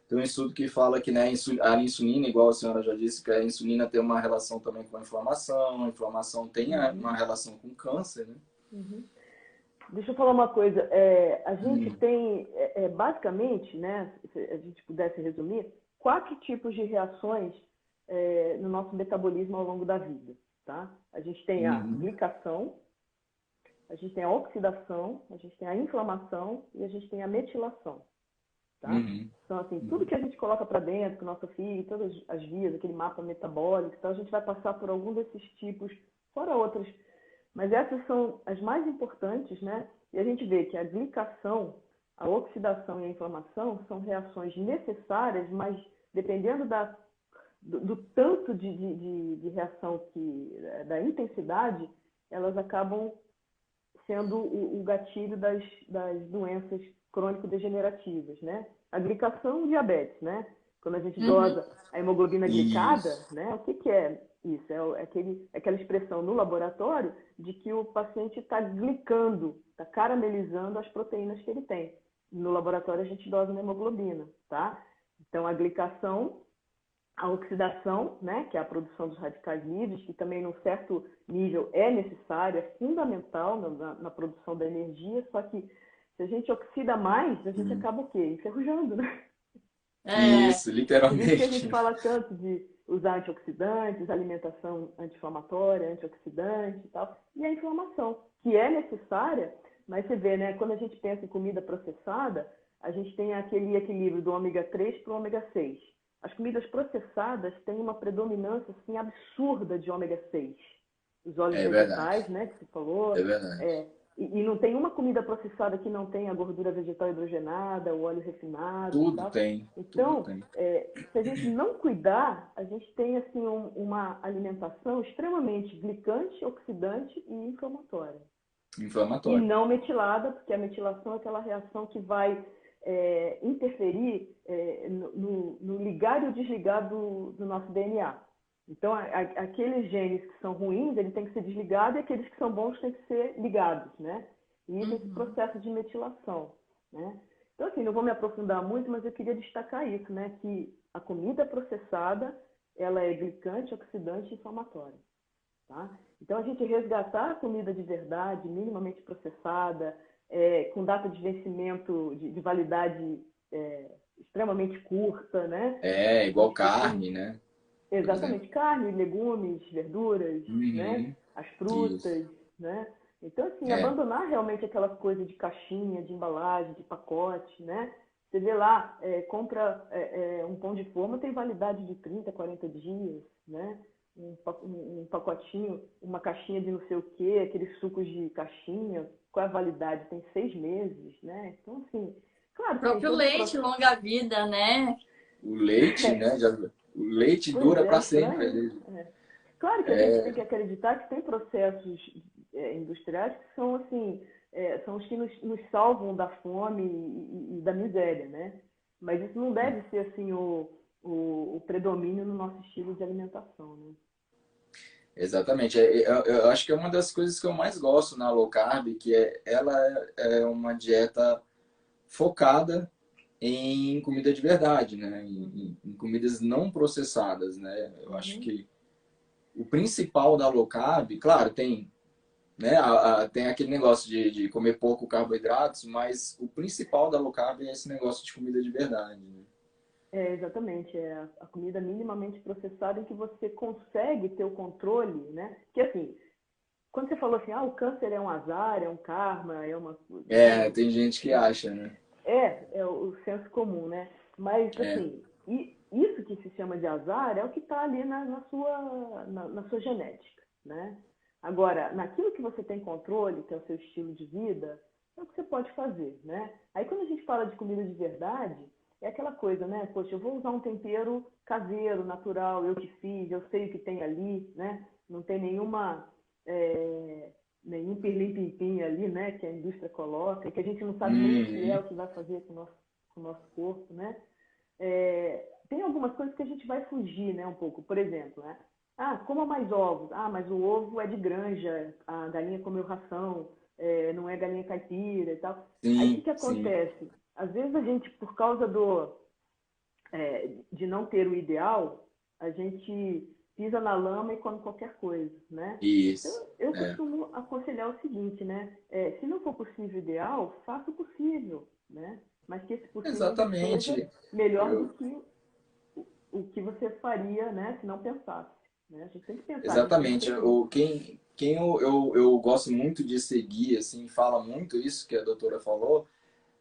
[SPEAKER 2] Tem um estudo que fala que, né, a insulina, igual a senhora já disse, que a insulina tem uma relação também com a inflamação tem uma
[SPEAKER 3] Uhum,
[SPEAKER 2] relação com câncer, né?
[SPEAKER 3] uhum. Deixa eu falar uma coisa. A gente
[SPEAKER 2] Hum.
[SPEAKER 3] tem, basicamente, né, se a gente pudesse resumir, 4 tipos de reações no nosso metabolismo ao longo da vida, tá? A gente tem a
[SPEAKER 2] Uhum.
[SPEAKER 3] glicação, a gente tem a oxidação, a gente tem a inflamação e a gente tem a metilação, tá?
[SPEAKER 2] Uhum.
[SPEAKER 3] Então, assim, tudo
[SPEAKER 2] Uhum.
[SPEAKER 3] que a gente coloca para dentro, com o nosso fio, todas as vias, aquele mapa metabólico, então a gente vai passar por algum desses tipos, fora outras. Mas essas são as mais importantes, né? E a gente vê que a glicação, a oxidação e a inflamação são reações necessárias, mas dependendo do tanto de reação da intensidade, elas acabam sendo o gatilho das doenças crônico-degenerativas, né? A glicação, o diabetes, né? Quando a gente
[SPEAKER 1] Uhum.
[SPEAKER 3] dosa a hemoglobina glicada,
[SPEAKER 2] Isso.
[SPEAKER 3] né? O que é isso? Aquela expressão no laboratório de que o paciente está glicando, está caramelizando as proteínas que ele tem. No laboratório a gente dosa na hemoglobina, tá? Então a glicação, a oxidação, né, que é a produção dos radicais livres, que também, num certo nível, é necessário, é fundamental na produção da energia, só que se a gente oxida mais, a gente
[SPEAKER 2] Hum.
[SPEAKER 3] acaba o quê? Enferrujando, né?
[SPEAKER 1] É.
[SPEAKER 2] Isso,
[SPEAKER 3] Por isso que a gente
[SPEAKER 2] literalmente.
[SPEAKER 3] fala tanto de usar antioxidantes, alimentação anti-inflamatória, antioxidante e tal, e a inflamação, que é necessária, mas você vê, né, quando a gente pensa em comida processada, a gente tem aquele equilíbrio do ômega 3 para o ômega 6. As comidas processadas têm uma predominância assim, absurda de ômega 6. Os óleos
[SPEAKER 2] É verdade.
[SPEAKER 3] vegetais, né, que você falou,
[SPEAKER 2] É verdade.
[SPEAKER 3] é, e não tem uma comida processada que não tenha a gordura vegetal hidrogenada, o óleo refinado e
[SPEAKER 2] Tudo
[SPEAKER 3] tal.
[SPEAKER 2] tem. Tudo
[SPEAKER 3] Então,
[SPEAKER 2] tem.
[SPEAKER 3] se a gente não cuidar, a gente tem assim uma alimentação extremamente glicante, oxidante e inflamatória. E
[SPEAKER 2] Inflamatório.
[SPEAKER 3] não metilada, porque a metilação é aquela reação que vai interferir no ligar e o desligar do nosso DNA. Então, aqueles genes que são ruins, ele tem que ser desligado e aqueles que são bons têm que ser ligados, né? E isso é esse
[SPEAKER 1] Uhum.
[SPEAKER 3] processo de metilação, né? Então, assim, não vou me aprofundar muito, mas eu queria destacar isso, né? Que a comida processada, ela é glicante, oxidante e inflamatória. Tá? Então, a gente resgatar a comida de verdade, minimamente processada, com data de vencimento, de validade extremamente curta, né? A
[SPEAKER 2] Igual
[SPEAKER 3] gente consumir
[SPEAKER 2] carne, né? Por exemplo.
[SPEAKER 3] exatamente carne, legumes, verduras, né?
[SPEAKER 2] Uhum.
[SPEAKER 3] As
[SPEAKER 2] Isso.
[SPEAKER 3] frutas, né? Então, assim,
[SPEAKER 2] É.
[SPEAKER 3] abandonar realmente aquela coisa de caixinha, de embalagem, de pacote, né? Você vê lá, compra um pão de forma, tem validade de 30, 40 dias, né? Um pacotinho, uma caixinha de não sei o quê, aqueles sucos de caixinha, qual é a validade? Tem 6 meses, né? Então, assim,
[SPEAKER 1] O
[SPEAKER 3] claro que tem
[SPEAKER 1] próprio
[SPEAKER 3] todo um
[SPEAKER 1] leite,
[SPEAKER 3] processo.
[SPEAKER 1] longa-vida, né?
[SPEAKER 2] O leite, né? O leite
[SPEAKER 3] Pois
[SPEAKER 2] dura
[SPEAKER 3] é,
[SPEAKER 2] para
[SPEAKER 3] estranho,
[SPEAKER 2] sempre.
[SPEAKER 3] né? Claro que a gente tem que acreditar que tem processos industriais que são assim, são os que nos salvam da fome e da miséria, né? Mas isso não deve ser assim o predomínio no nosso estilo de alimentação, né?
[SPEAKER 2] Exatamente. Eu acho que é uma das coisas que eu mais gosto na low carb, que ela é uma dieta focada em comida de verdade, né?
[SPEAKER 3] Uhum,
[SPEAKER 2] Em comidas não processadas, né? Eu acho
[SPEAKER 3] uhum,
[SPEAKER 2] que o principal da low carb, claro, tem né? Tem aquele negócio de comer pouco carboidratos, mas o principal da low carb é esse negócio de comida de verdade, né?
[SPEAKER 3] Exatamente, é a comida minimamente processada em que você consegue ter o controle, né? Que assim, quando você falou assim, o câncer é um azar, é um karma, é uma,
[SPEAKER 2] É,
[SPEAKER 3] né?
[SPEAKER 2] tem gente que acha, né?
[SPEAKER 3] É o senso comum, né? Mas
[SPEAKER 2] É,
[SPEAKER 3] assim, isso que se chama de azar é o que está ali na sua genética, né? Agora, naquilo que você tem controle, que é o seu estilo de vida, é o que você pode fazer, né? Aí quando a gente fala de comida de verdade, é aquela coisa, né? Poxa, eu vou usar um tempero caseiro, natural, eu que fiz, eu sei o que tem ali, né? Não tem é, nenhum pirlim-pim-pim ali, né? Que a indústria coloca, que a gente não sabe nem o que é
[SPEAKER 2] uhum,
[SPEAKER 3] o que vai fazer com o nosso corpo, né? Tem algumas coisas que a gente vai fugir, né? Um pouco. Por exemplo, né? Coma mais ovos. Mas o ovo é de granja, a galinha comeu ração, não é galinha caipira e tal. Aí o que
[SPEAKER 2] sim,
[SPEAKER 3] que
[SPEAKER 2] sim,
[SPEAKER 3] acontece? Às vezes a gente, por causa de não ter o ideal, a gente pisa na lama e come qualquer coisa, né?
[SPEAKER 2] isso,
[SPEAKER 3] Então, eu
[SPEAKER 2] é,
[SPEAKER 3] costumo aconselhar o seguinte, né? Se não for possível o ideal, faça o possível, né? Mas que esse possível já seja
[SPEAKER 2] exatamente.
[SPEAKER 3] melhor do
[SPEAKER 2] Eu,
[SPEAKER 3] que o que você faria, né? Se não pensasse, né? A gente tem que pensar, a gente tem que
[SPEAKER 2] exatamente.
[SPEAKER 3] prever.
[SPEAKER 2] Quem eu gosto muito de seguir, assim, fala muito isso que a doutora falou,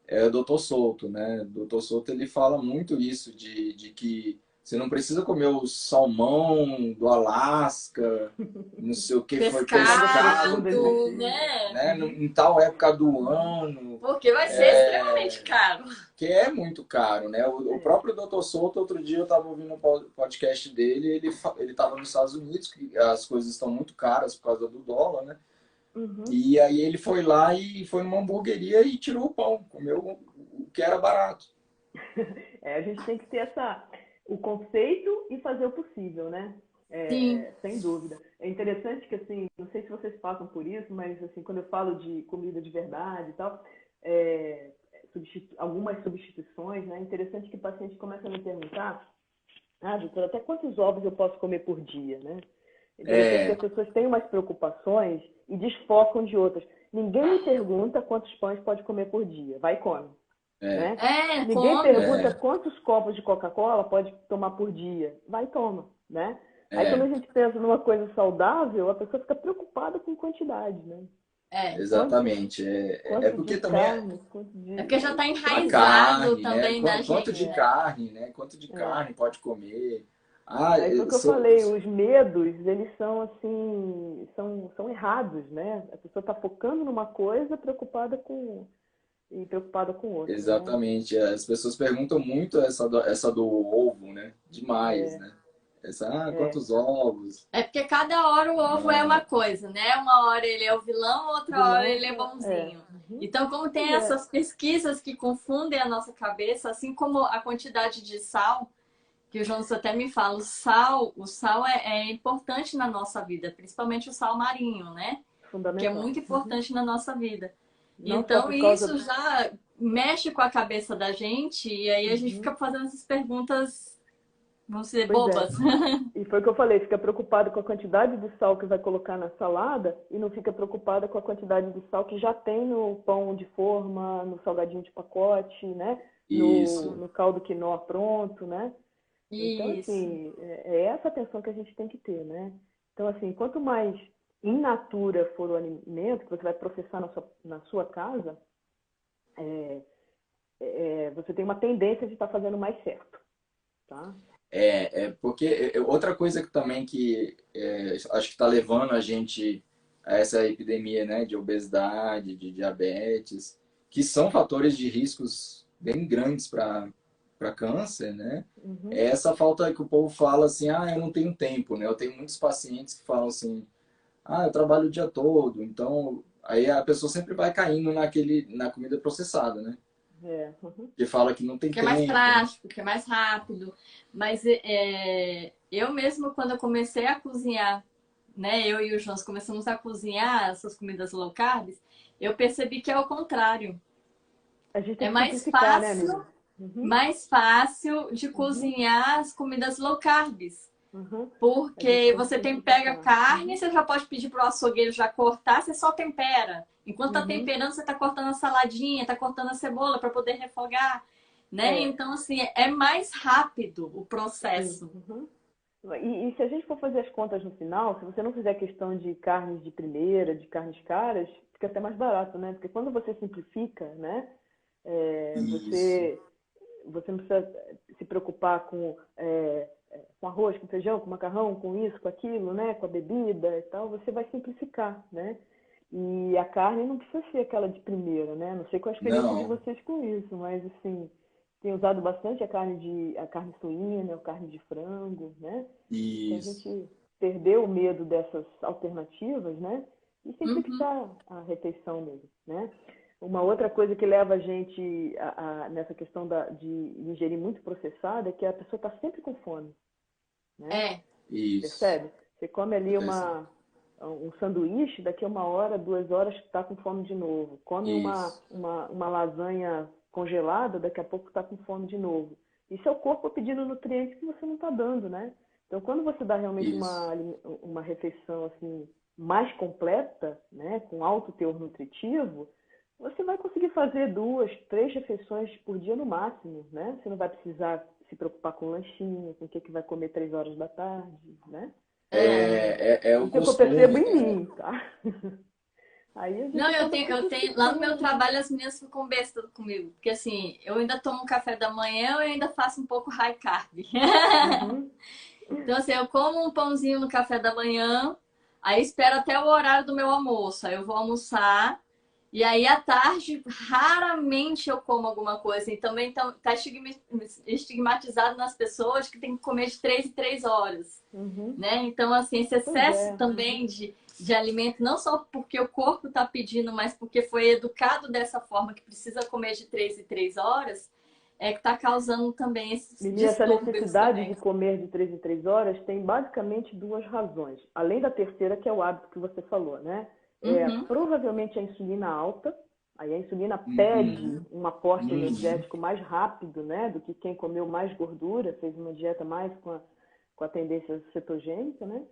[SPEAKER 2] é o Dr. Souto, né? O Dr. Souto ele fala muito isso de que você não precisa comer o salmão do Alasca, não sei o que foi
[SPEAKER 3] Camadas
[SPEAKER 2] pescado,
[SPEAKER 3] profundas de
[SPEAKER 1] Pescado,
[SPEAKER 3] Chile.
[SPEAKER 1] né?
[SPEAKER 2] né? Em tal época do ano,
[SPEAKER 1] Porque vai ser extremamente caro.
[SPEAKER 2] que é muito caro, né? O
[SPEAKER 3] É.
[SPEAKER 2] próprio Dr. Souto, outro dia eu estava ouvindo um podcast dele, ele estava nos Estados Unidos, que as coisas estão muito caras por causa do dólar, né?
[SPEAKER 3] Uhum.
[SPEAKER 2] E aí ele foi lá e foi numa hamburgueria e tirou o pão, comeu o que era barato.
[SPEAKER 3] A gente tem que ter o conceito e fazer o possível, né?
[SPEAKER 1] Sim.
[SPEAKER 3] Sem dúvida. É interessante que, assim, não sei se vocês passam por isso, mas, assim, quando eu falo de comida de verdade e tal, algumas substituições, né? É interessante que o paciente começa a me perguntar, doutor, até quantos ovos eu posso comer por dia, né? E, de repente,
[SPEAKER 2] É,
[SPEAKER 3] as pessoas têm umas preocupações e desfocam de outras. Ninguém me pergunta quantos pães pode comer por dia. Vai e come,
[SPEAKER 2] é,
[SPEAKER 3] né? Ninguém
[SPEAKER 1] Come.
[SPEAKER 3] pergunta
[SPEAKER 2] é,
[SPEAKER 3] quantos copos de Coca-Cola pode tomar por dia. Vai e toma, né? Aí quando
[SPEAKER 2] é,
[SPEAKER 3] a gente pensa numa coisa saudável, a pessoa fica preocupada com quantidade, né?
[SPEAKER 1] É.
[SPEAKER 2] exatamente. É
[SPEAKER 3] Quanto de
[SPEAKER 2] porque também
[SPEAKER 3] carne, quanto
[SPEAKER 1] É
[SPEAKER 3] de...
[SPEAKER 1] porque já está
[SPEAKER 2] a
[SPEAKER 1] enraizado
[SPEAKER 2] carne, né?
[SPEAKER 1] também na
[SPEAKER 2] Quanto de
[SPEAKER 1] gente.
[SPEAKER 3] É,
[SPEAKER 2] carne, né? Quanto de
[SPEAKER 3] é.
[SPEAKER 2] carne pode comer? Ah,
[SPEAKER 3] Aí foi o que eu falei, os medos, eles são assim, são errados, né? A pessoa está focando numa coisa preocupada com outra, né?
[SPEAKER 2] exatamente. As pessoas perguntam muito essa do ovo, né? Demais,
[SPEAKER 3] É,
[SPEAKER 2] né?
[SPEAKER 3] é.
[SPEAKER 2] Quantos ovos?
[SPEAKER 1] É porque cada hora o ovo é uma
[SPEAKER 2] Ah,
[SPEAKER 1] coisa, né? Uma hora ele é o vilão, outra hora
[SPEAKER 3] Vilão,
[SPEAKER 1] ele é bonzinho.
[SPEAKER 3] Uhum.
[SPEAKER 1] Então, como
[SPEAKER 3] Pois
[SPEAKER 1] tem
[SPEAKER 3] é.
[SPEAKER 1] essas pesquisas que confundem a nossa cabeça, assim como a quantidade de sal, que o Jonas até me fala, o sal é importante na nossa vida, principalmente o sal marinho, né? Que é
[SPEAKER 3] Fundamental.
[SPEAKER 1] muito
[SPEAKER 3] Uhum.
[SPEAKER 1] importante na nossa vida.
[SPEAKER 3] Não só
[SPEAKER 1] Então,
[SPEAKER 3] por
[SPEAKER 1] isso
[SPEAKER 3] causa.
[SPEAKER 1] já mexe com a cabeça da gente e aí a gente
[SPEAKER 3] Uhum.
[SPEAKER 1] fica fazendo essas perguntas, vamos dizer,
[SPEAKER 3] Pois é.
[SPEAKER 1] bobas.
[SPEAKER 3] E foi o que eu falei, fica preocupado com a quantidade de sal que vai colocar na salada e não fica preocupada com a quantidade de sal que já tem no pão de forma, no salgadinho de pacote, né?
[SPEAKER 2] isso.
[SPEAKER 3] No caldo quinoa pronto, né? Então,
[SPEAKER 1] Isso.
[SPEAKER 3] assim, é essa atenção que a gente tem que ter, né? Então, assim, quanto mais in natura for o alimento que você vai processar na sua casa, é, você tem uma tendência de estar fazendo mais certo, tá?
[SPEAKER 2] Porque outra coisa que também acho que está levando a gente a essa epidemia, né, de obesidade, de diabetes, que são fatores de riscos bem grandes para câncer, né?
[SPEAKER 3] Uhum.
[SPEAKER 2] É essa falta que o povo fala assim, eu não tenho tempo, né? Eu tenho muitos pacientes que falam assim, eu trabalho o dia todo, então aí a pessoa sempre vai caindo na comida processada, né?
[SPEAKER 3] Uhum.
[SPEAKER 2] Que fala que não tem
[SPEAKER 1] Que é mais
[SPEAKER 2] tempo, né?
[SPEAKER 1] prático, que é mais rápido. Mas eu mesmo, quando eu comecei a cozinhar, né? Eu e o Jonas começamos a cozinhar essas comidas low carb, eu percebi que é o contrário.
[SPEAKER 3] A gente tem
[SPEAKER 1] É
[SPEAKER 3] que simplificar, né, amiga? Uhum.
[SPEAKER 1] mais fácil de
[SPEAKER 3] Uhum.
[SPEAKER 1] cozinhar as comidas low carb.
[SPEAKER 3] Uhum. A gente
[SPEAKER 1] Porque
[SPEAKER 3] tem que
[SPEAKER 1] você pega a
[SPEAKER 3] simplificar.
[SPEAKER 1] carne, você já pode pedir pro açougueiro já cortar, você só tempera. Enquanto tá
[SPEAKER 3] Uhum.
[SPEAKER 1] temperando, você tá cortando a saladinha, tá cortando a cebola para poder refogar, né?
[SPEAKER 3] É,
[SPEAKER 1] Então, assim, é mais rápido o
[SPEAKER 3] sim.
[SPEAKER 1] processo.
[SPEAKER 3] Uhum. E se a gente for fazer as contas no final, se você não fizer questão de carnes de primeira, de carnes caras, fica até mais barato, né? Porque quando você simplifica, né?
[SPEAKER 2] Isso.
[SPEAKER 3] Você não precisa se preocupar com arroz, com feijão, com macarrão, com isso, com aquilo, né? Com a bebida e tal. Você vai simplificar, né? E a carne não precisa ser aquela de primeira, né? Não sei qual a experiência de
[SPEAKER 2] Não,
[SPEAKER 3] vocês com isso, mas assim, tem usado bastante a carne suína, a carne de frango, né? Então a
[SPEAKER 2] isso.
[SPEAKER 3] gente perdeu o medo dessas alternativas, né? E
[SPEAKER 1] Uhum.
[SPEAKER 3] simplificar a refeição mesmo, né? Uma outra coisa que leva a gente nessa questão de ingerir muito processado é que a pessoa está sempre com fome, né?
[SPEAKER 1] É,
[SPEAKER 2] Isso.
[SPEAKER 3] Percebe? Você come ali
[SPEAKER 2] Eu percebo.
[SPEAKER 3] um sanduíche, daqui a 1 hora, 2 horas, está com fome de novo. Come
[SPEAKER 2] Isso.
[SPEAKER 3] uma lasanha congelada, daqui a pouco está com fome de novo. Isso é o corpo pedindo nutrientes que você não está dando, né? Então, quando você dá realmente
[SPEAKER 2] Isso.
[SPEAKER 3] uma refeição assim mais completa, né, com alto teor nutritivo, você vai conseguir fazer 2, 3 refeições por dia no máximo, né? Você não vai precisar se preocupar com lanchinho, com o que que vai comer 3 horas da tarde, né?
[SPEAKER 1] é.
[SPEAKER 2] É o
[SPEAKER 3] Isso é o que eu percebo
[SPEAKER 2] costume,
[SPEAKER 3] em
[SPEAKER 2] né?
[SPEAKER 3] mim, tá? Aí a
[SPEAKER 1] Não,
[SPEAKER 3] gente acaba
[SPEAKER 1] eu tenho, lá no meu
[SPEAKER 3] simplificando.
[SPEAKER 1] trabalho as meninas ficam bestas comigo, porque assim, eu ainda tomo café da manhã, eu ainda faço um pouco high carb.
[SPEAKER 3] Uhum,
[SPEAKER 1] Então, assim, eu como um pãozinho no café da manhã, aí espero até o horário do meu almoço. Aí eu vou almoçar, e aí à tarde, raramente eu como alguma coisa. E também tá estigmatizado nas pessoas que tem que comer de 3 em 3 horas,
[SPEAKER 3] uhum.
[SPEAKER 1] né? Então, assim, esse
[SPEAKER 3] Pois
[SPEAKER 1] excesso
[SPEAKER 3] é.
[SPEAKER 1] também de alimento, não só porque o corpo está pedindo, mas porque foi educado dessa forma que precisa comer de 3 em 3 horas, é que está causando também esses
[SPEAKER 3] Lili, essa
[SPEAKER 1] distúrbios
[SPEAKER 3] necessidade de
[SPEAKER 1] também.
[SPEAKER 3] comer de 3 em 3 horas tem basicamente 2 razões. Além da terceira, que é o hábito que você falou, né?
[SPEAKER 1] Uhum,
[SPEAKER 3] Provavelmente a insulina alta. Aí a insulina pede
[SPEAKER 2] Uhum.
[SPEAKER 3] um aporte
[SPEAKER 2] Uhum.
[SPEAKER 3] energético mais rápido, né? Do que quem comeu mais gordura, fez uma dieta mais com a tendência cetogênica, né?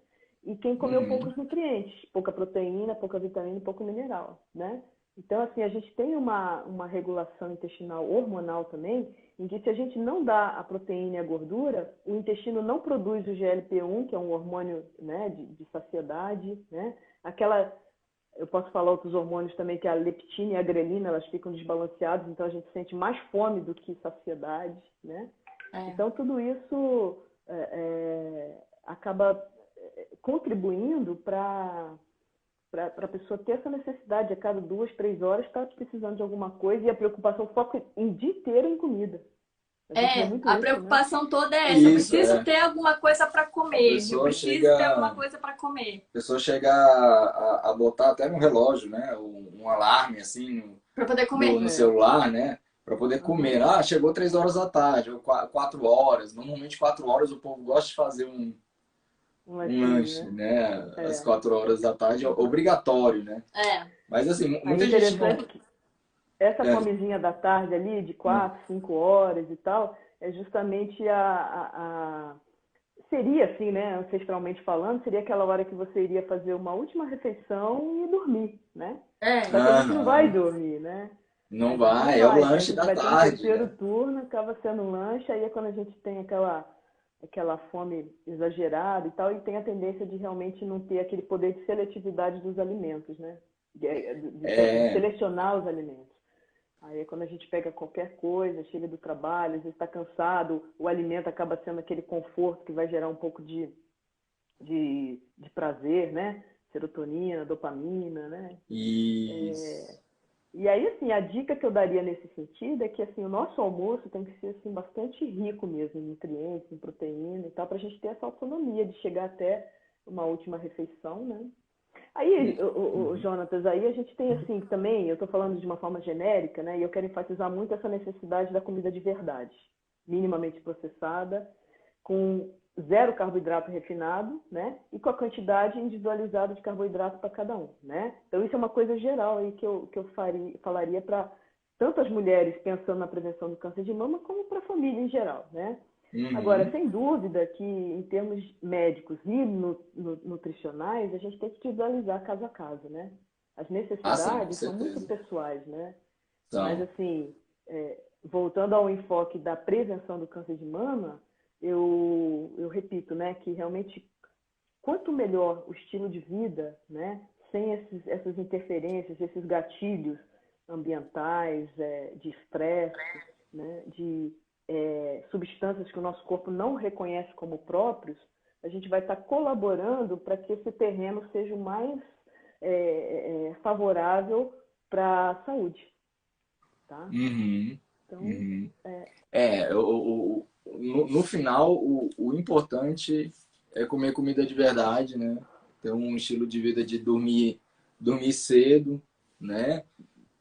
[SPEAKER 3] E quem comeu
[SPEAKER 2] Uhum.
[SPEAKER 3] poucos nutrientes, pouca proteína, pouca vitamina e pouco mineral, né? Então, assim, a gente tem uma regulação intestinal hormonal também, em que se a gente não dá a proteína e a gordura, o intestino não produz o GLP-1, que é um hormônio, né, de saciedade, né? Aquela, eu posso falar outros hormônios também, que é a leptina e a grelina, elas ficam desbalanceadas, então a gente sente mais fome do que saciedade, né?
[SPEAKER 1] é.
[SPEAKER 3] Então tudo isso acaba contribuindo para a pessoa ter essa necessidade a cada 2, 3 horas estar precisando de alguma coisa e a preocupação foca em dia inteiro em comida. A gente vê
[SPEAKER 1] É,
[SPEAKER 3] muito
[SPEAKER 1] a
[SPEAKER 3] isso, né?
[SPEAKER 1] preocupação toda é essa. Eu
[SPEAKER 2] Isso,
[SPEAKER 1] preciso
[SPEAKER 2] é.
[SPEAKER 1] ter alguma coisa para
[SPEAKER 2] A
[SPEAKER 1] comer. Eu
[SPEAKER 2] pessoa
[SPEAKER 1] preciso ter alguma
[SPEAKER 2] chega,
[SPEAKER 1] coisa para comer.
[SPEAKER 2] a pessoa chega a botar até no relógio, né? Um alarme assim
[SPEAKER 1] Para poder comer.
[SPEAKER 2] no
[SPEAKER 3] É.
[SPEAKER 2] celular, né? Para poder
[SPEAKER 3] Uhum.
[SPEAKER 2] comer. Ah, chegou 3 horas da tarde, ou 4 horas. Normalmente 4 horas o povo gosta de fazer
[SPEAKER 3] Um
[SPEAKER 2] um
[SPEAKER 3] lanchinho,
[SPEAKER 2] lanche,
[SPEAKER 3] né?
[SPEAKER 2] né? Às
[SPEAKER 3] É.
[SPEAKER 2] 4 horas da tarde é obrigatório, né?
[SPEAKER 1] É,
[SPEAKER 2] Mas assim,
[SPEAKER 3] Aí é
[SPEAKER 2] muita gente não.
[SPEAKER 3] interessante que essa
[SPEAKER 2] É,
[SPEAKER 3] fomezinha da tarde ali, de
[SPEAKER 2] hum,
[SPEAKER 3] 4, 5 horas e tal, é justamente seria assim, né, ancestralmente falando, seria aquela hora que você iria fazer uma última refeição e dormir, né? Só que a gente não vai
[SPEAKER 2] aham,
[SPEAKER 3] dormir, né? A
[SPEAKER 2] não
[SPEAKER 3] gente não
[SPEAKER 2] vai, é o
[SPEAKER 3] vai. A
[SPEAKER 2] lanche
[SPEAKER 3] gente
[SPEAKER 2] da
[SPEAKER 3] vai ter um
[SPEAKER 2] tarde,
[SPEAKER 3] terceiro
[SPEAKER 2] né?
[SPEAKER 3] turno, acaba sendo um lanche, aí é quando a gente tem aquela fome exagerada e tal, e tem a tendência de realmente não ter aquele poder de seletividade dos alimentos, né? De
[SPEAKER 2] É,
[SPEAKER 3] selecionar os alimentos. Aí é quando a gente pega qualquer coisa, chega do trabalho, às vezes está cansado, o alimento acaba sendo aquele conforto que vai gerar um pouco de prazer, né? Serotonina, dopamina, né?
[SPEAKER 2] isso.
[SPEAKER 3] E aí, assim, a dica que eu daria nesse sentido é que, assim, o nosso almoço tem que ser, assim, bastante rico mesmo em nutrientes, em proteína e tal, para a gente ter essa autonomia de chegar até uma última refeição, né? Aí, o
[SPEAKER 2] Uhum.
[SPEAKER 3] Jonatas, aí a gente tem, assim, também, eu estou falando de uma forma genérica, né? E eu quero enfatizar muito essa necessidade da comida de verdade, minimamente processada, com zero carboidrato refinado, né? E com a quantidade individualizada de carboidrato para cada um, né? Então isso é uma coisa geral aí que eu falaria para tanto as mulheres pensando na prevenção do câncer de mama como para a família em geral, né? Agora,
[SPEAKER 2] Uhum.
[SPEAKER 3] sem dúvida que em termos médicos e nutricionais, a gente tem que individualizar caso a caso, né? As
[SPEAKER 2] Ah, sim, com
[SPEAKER 3] necessidades são muito
[SPEAKER 2] certeza.
[SPEAKER 3] pessoais, né? Mas,
[SPEAKER 2] Então,
[SPEAKER 3] assim, voltando ao enfoque da prevenção do câncer de mama, eu repito, né, que realmente quanto melhor o estilo de vida, né, sem essas interferências, esses gatilhos ambientais, de estresse, né, de substâncias que o nosso corpo não reconhece como próprios, a gente vai estar colaborando para que esse terreno seja o mais favorável para a saúde, tá?
[SPEAKER 2] uhum,
[SPEAKER 3] Então,
[SPEAKER 2] uhum. No final, o importante é comer comida de verdade, né? Ter um estilo de vida de dormir cedo, né?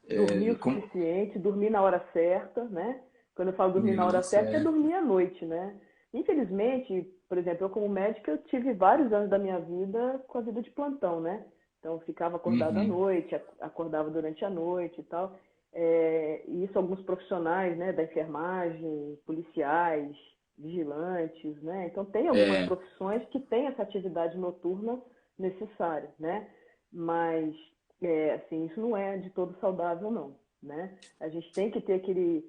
[SPEAKER 3] dormir
[SPEAKER 2] É,
[SPEAKER 3] o suficiente, dormir na hora certa, né? Quando eu falo dormir na hora
[SPEAKER 2] isso,
[SPEAKER 3] certa, é dormir à noite, né? Infelizmente, por exemplo, eu como médica, eu tive vários anos da minha vida com a vida de plantão, né? Então, eu ficava acordada à
[SPEAKER 2] Uhum.
[SPEAKER 3] noite, acordava durante a noite e tal. E isso alguns profissionais, né, da enfermagem, policiais, vigilantes, né? Então, tem algumas
[SPEAKER 2] É,
[SPEAKER 3] profissões que têm essa atividade noturna necessária, né? Mas assim, isso não é de todo saudável, não, né? A gente tem que ter aquele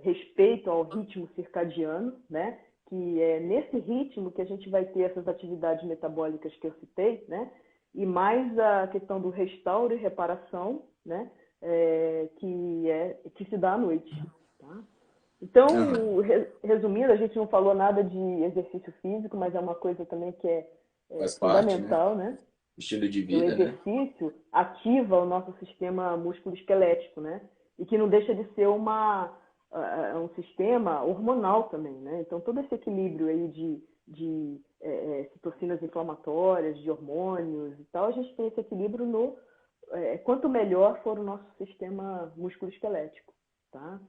[SPEAKER 3] respeito ao ritmo circadiano, né? Que é nesse ritmo que a gente vai ter essas atividades metabólicas que eu citei, né? E mais a questão do restauro e reparação, né? Que se dá à noite, tá?
[SPEAKER 2] aham,
[SPEAKER 3] Então, resumindo, a gente não falou nada de exercício físico, mas é uma coisa também que é
[SPEAKER 2] faz parte, né?
[SPEAKER 3] fundamental, né?
[SPEAKER 2] Estilo de
[SPEAKER 3] Que o
[SPEAKER 2] vida, né?
[SPEAKER 3] exercício ativa o nosso sistema músculo-esquelético, né? E que não deixa de ser um sistema hormonal também, né? Então, todo esse equilíbrio aí de citocinas inflamatórias, de hormônios e tal, a gente tem esse equilíbrio quanto melhor for o nosso sistema músculo-esquelético, tá?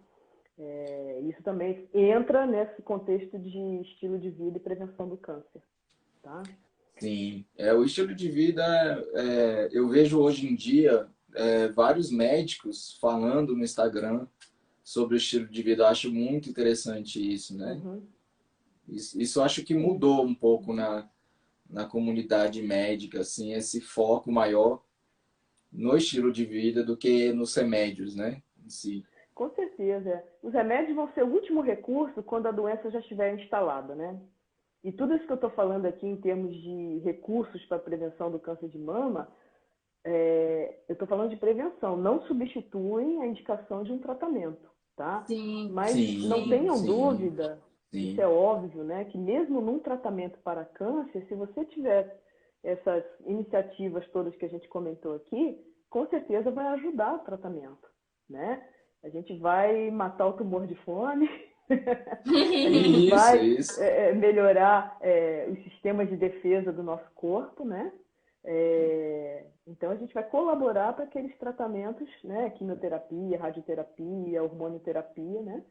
[SPEAKER 3] Isso também entra nesse contexto de estilo de vida e prevenção do câncer, tá?
[SPEAKER 2] Sim. O estilo de vida, eu vejo hoje em dia vários médicos falando no Instagram sobre o estilo de vida. Eu acho muito interessante isso, né?
[SPEAKER 3] Uhum,
[SPEAKER 2] Isso eu acho que
[SPEAKER 3] sim.
[SPEAKER 2] mudou um pouco na comunidade médica, assim, esse foco maior no estilo de vida do que nos remédios, né? Em si.
[SPEAKER 3] Com certeza. Os remédios vão ser o último recurso quando a doença já estiver instalada, né? E tudo isso que eu estou falando aqui em termos de recursos para a prevenção do câncer de mama, eu estou falando de prevenção, não substituem a indicação de um tratamento, tá?
[SPEAKER 1] Sim,
[SPEAKER 3] Mas não
[SPEAKER 2] Sim,
[SPEAKER 3] tenham
[SPEAKER 2] sim,
[SPEAKER 3] dúvida, isso é
[SPEAKER 2] sim.
[SPEAKER 3] óbvio, né? Que mesmo num tratamento para câncer, se você tiver essas iniciativas todas que a gente comentou aqui, com certeza vai ajudar o tratamento, né? A gente vai matar o tumor de fome, a gente
[SPEAKER 2] Isso,
[SPEAKER 3] vai
[SPEAKER 2] isso.
[SPEAKER 3] melhorar os sistemas de defesa do nosso corpo, né? Então a gente vai colaborar para aqueles tratamentos, né? Quimioterapia, radioterapia, hormonioterapia, né?